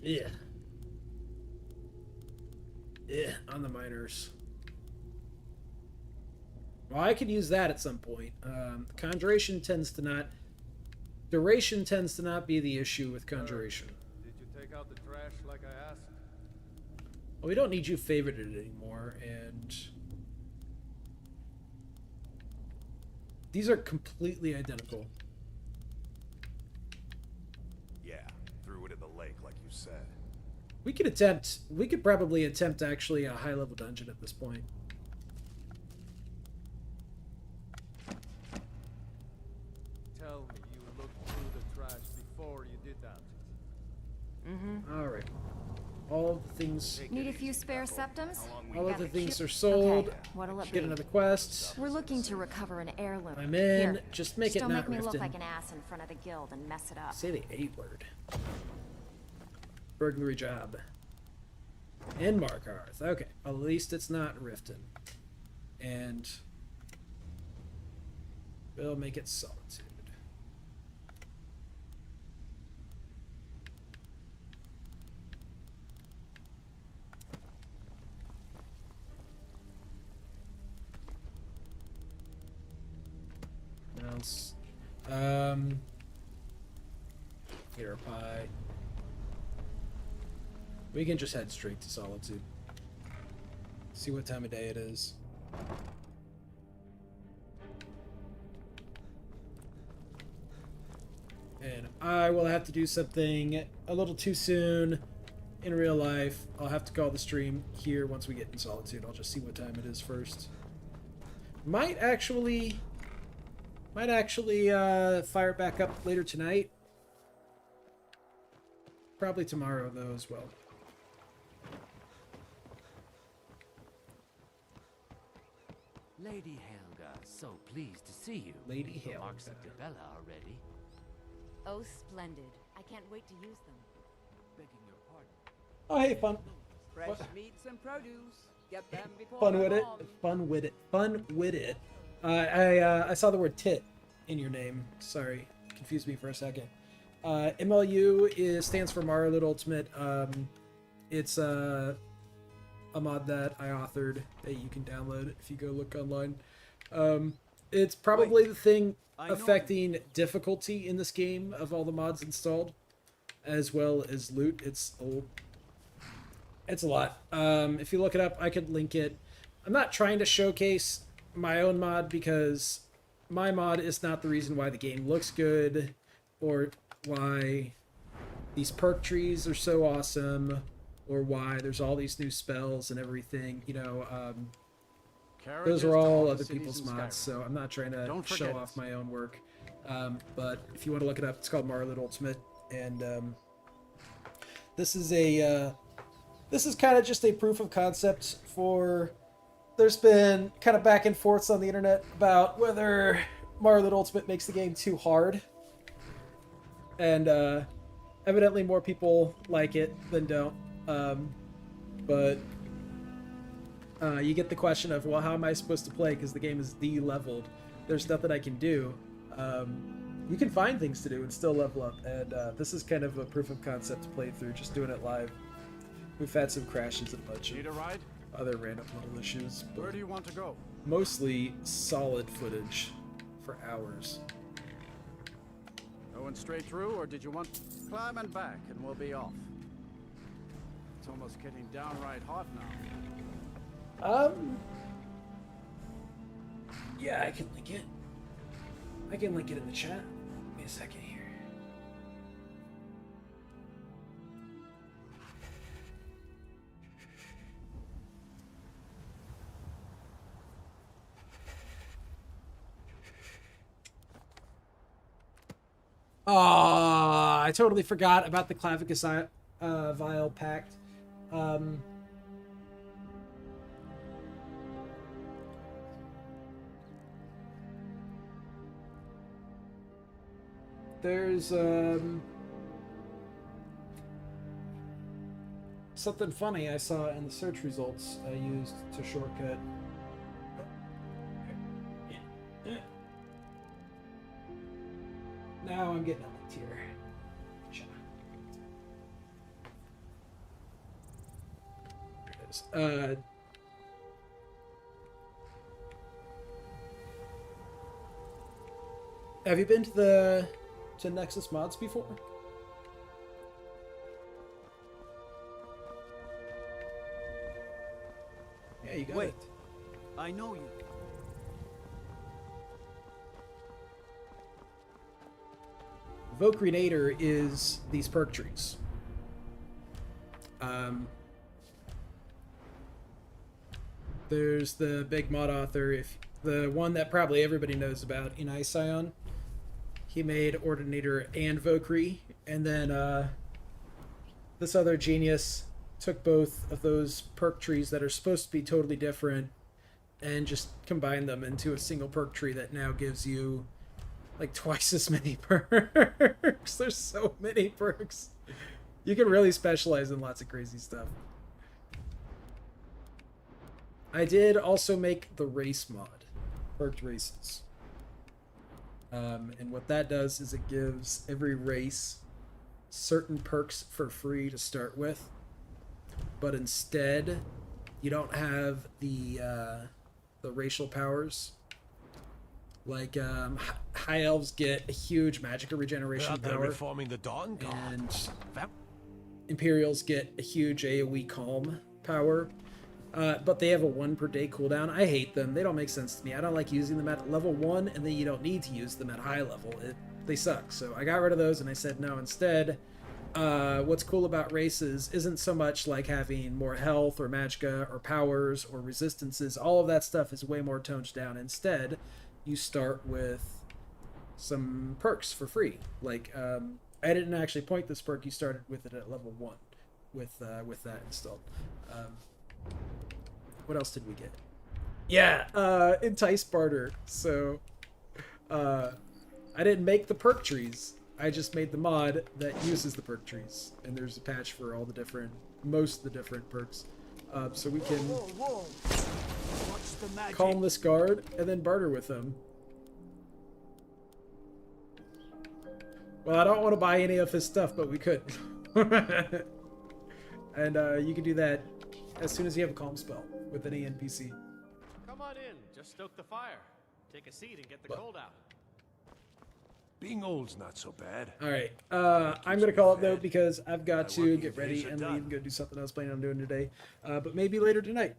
Yeah. Yeah, on the miners. Well, I could use that at some point. Conjuration tends to not... Duration tends to not be the issue with Conjuration. Did you take out the trash like I asked? Well, we don't need you favorited anymore, and... These are completely identical. Yeah, threw it in the lake like you said. We could probably attempt actually a high-level dungeon at this point. Tell me you looked through the trash before you did that. Mm-hmm. Alright. All of the things... Need a few spare septums? All of the things are sold. Okay, what'll it Get be? another quest. We're looking to recover an heirloom. I'm in. Here, Just make it don't not make me look Riften. like an ass in front of the guild and mess it up. Say the A word. Burglary job. In Markarth. Okay. At least it's not Riften. And we'll make it Solitude. What else? Here, pie. We can just head straight to Solitude. See what time of day it is. And I will have to do something a little too soon in real life. I'll have to call the stream here once we get in Solitude. I'll just see what time it is first. Might actually fire it back up later tonight. Probably tomorrow, though, as well. Lady Helga, so pleased to see you. Lady Helga. Marks of Debella already. Oh, splendid. I can't wait to use them. Begging your pardon. Oh, hey, fun. Fresh meats and produce. Get them before Fun with it. long. Fun with it. Fun with it. I saw the word tit in your name. Sorry, confused me for a second. MLU stands for Marlid Ultimate. It's a mod that I authored that you can download if you go look online. It's probably the thing affecting difficulty in this game of all the mods installed, as well as loot. It's a lot. If you look it up, I could link it. I'm not trying to showcase my own mod because my mod is not the reason why the game looks good or why these perk trees are so awesome or why there's all these new spells and everything. You know, those are all other people's mods, so I'm not trying to show off my own work. But if you want to look it up, it's called Marlid Ultimate, and this is kind of just a proof of concept for... There's been kind of back and forths on the internet about whether Marlid Ultimate makes the game too hard. And evidently more people like it than don't. But you get the question of, well, how am I supposed to play? Because the game is de-leveled. There's nothing I can do. You can find things to do and still level up. And this is kind of a proof of concept to play through, just doing it live. We've had some crashes and a bunch of other random little issues. But where do you want to go? Mostly solid footage for hours. Going straight through, or did you want... Climb and back, and we'll be off. It's almost getting downright hot now. Yeah, I can link it. I can link it in the chat. Give me a second here. I totally forgot about the Clavicus Vial Pact. There's something funny I saw in the search results I used to shortcut. Now I'm getting linked here. There it is. Have you been to Nexus Mods before? Yeah, you got Wait. it. I know you. Vokriinator is these perk trees. There's the big mod author, if the one that probably everybody knows about, Inai. He made Ordinator and Vokri, and then this other genius took both of those perk trees that are supposed to be totally different and just combined them into a single perk tree that now gives you like twice as many perks. There's so many perks. You can really specialize in lots of crazy stuff. I did also make the race mod, perked races. And what that does is it gives every race certain perks for free to start with, but instead you don't have the racial powers. Like high elves get a huge magical regeneration power, reforming the Dawn Guard. and Imperials get a huge AoE calm power. But they have a 1 per day cooldown. I hate them. They don't make sense to me. I don't like using them at level 1, and then you don't need to use them at high level. They suck. So I got rid of those, and I said no. Instead, what's cool about races isn't so much like having more health or magicka or powers or resistances. All of that stuff is way more toned down. Instead, you start with some perks for free. Like, I didn't actually point this perk. You started with it at level 1 with that installed. What else did we get? Yeah, Entice Barter. So, I didn't make the perk trees. I just made the mod that uses the perk trees. And there's a patch for all the different, most of the different perks. So we can calm this guard and then barter with them. Well, I don't want to buy any of his stuff, but we could. And you can do that as soon as you have a calm spell with any NPC. Come on in. Just stoke the fire. Take a seat and get the cold out. Being old's not so bad. All right. I'm going to call it, though, because I've got to get ready and leave and go do something I was planning on doing today. But maybe later tonight.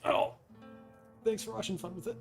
Oh. Thanks for watching. Fun with it.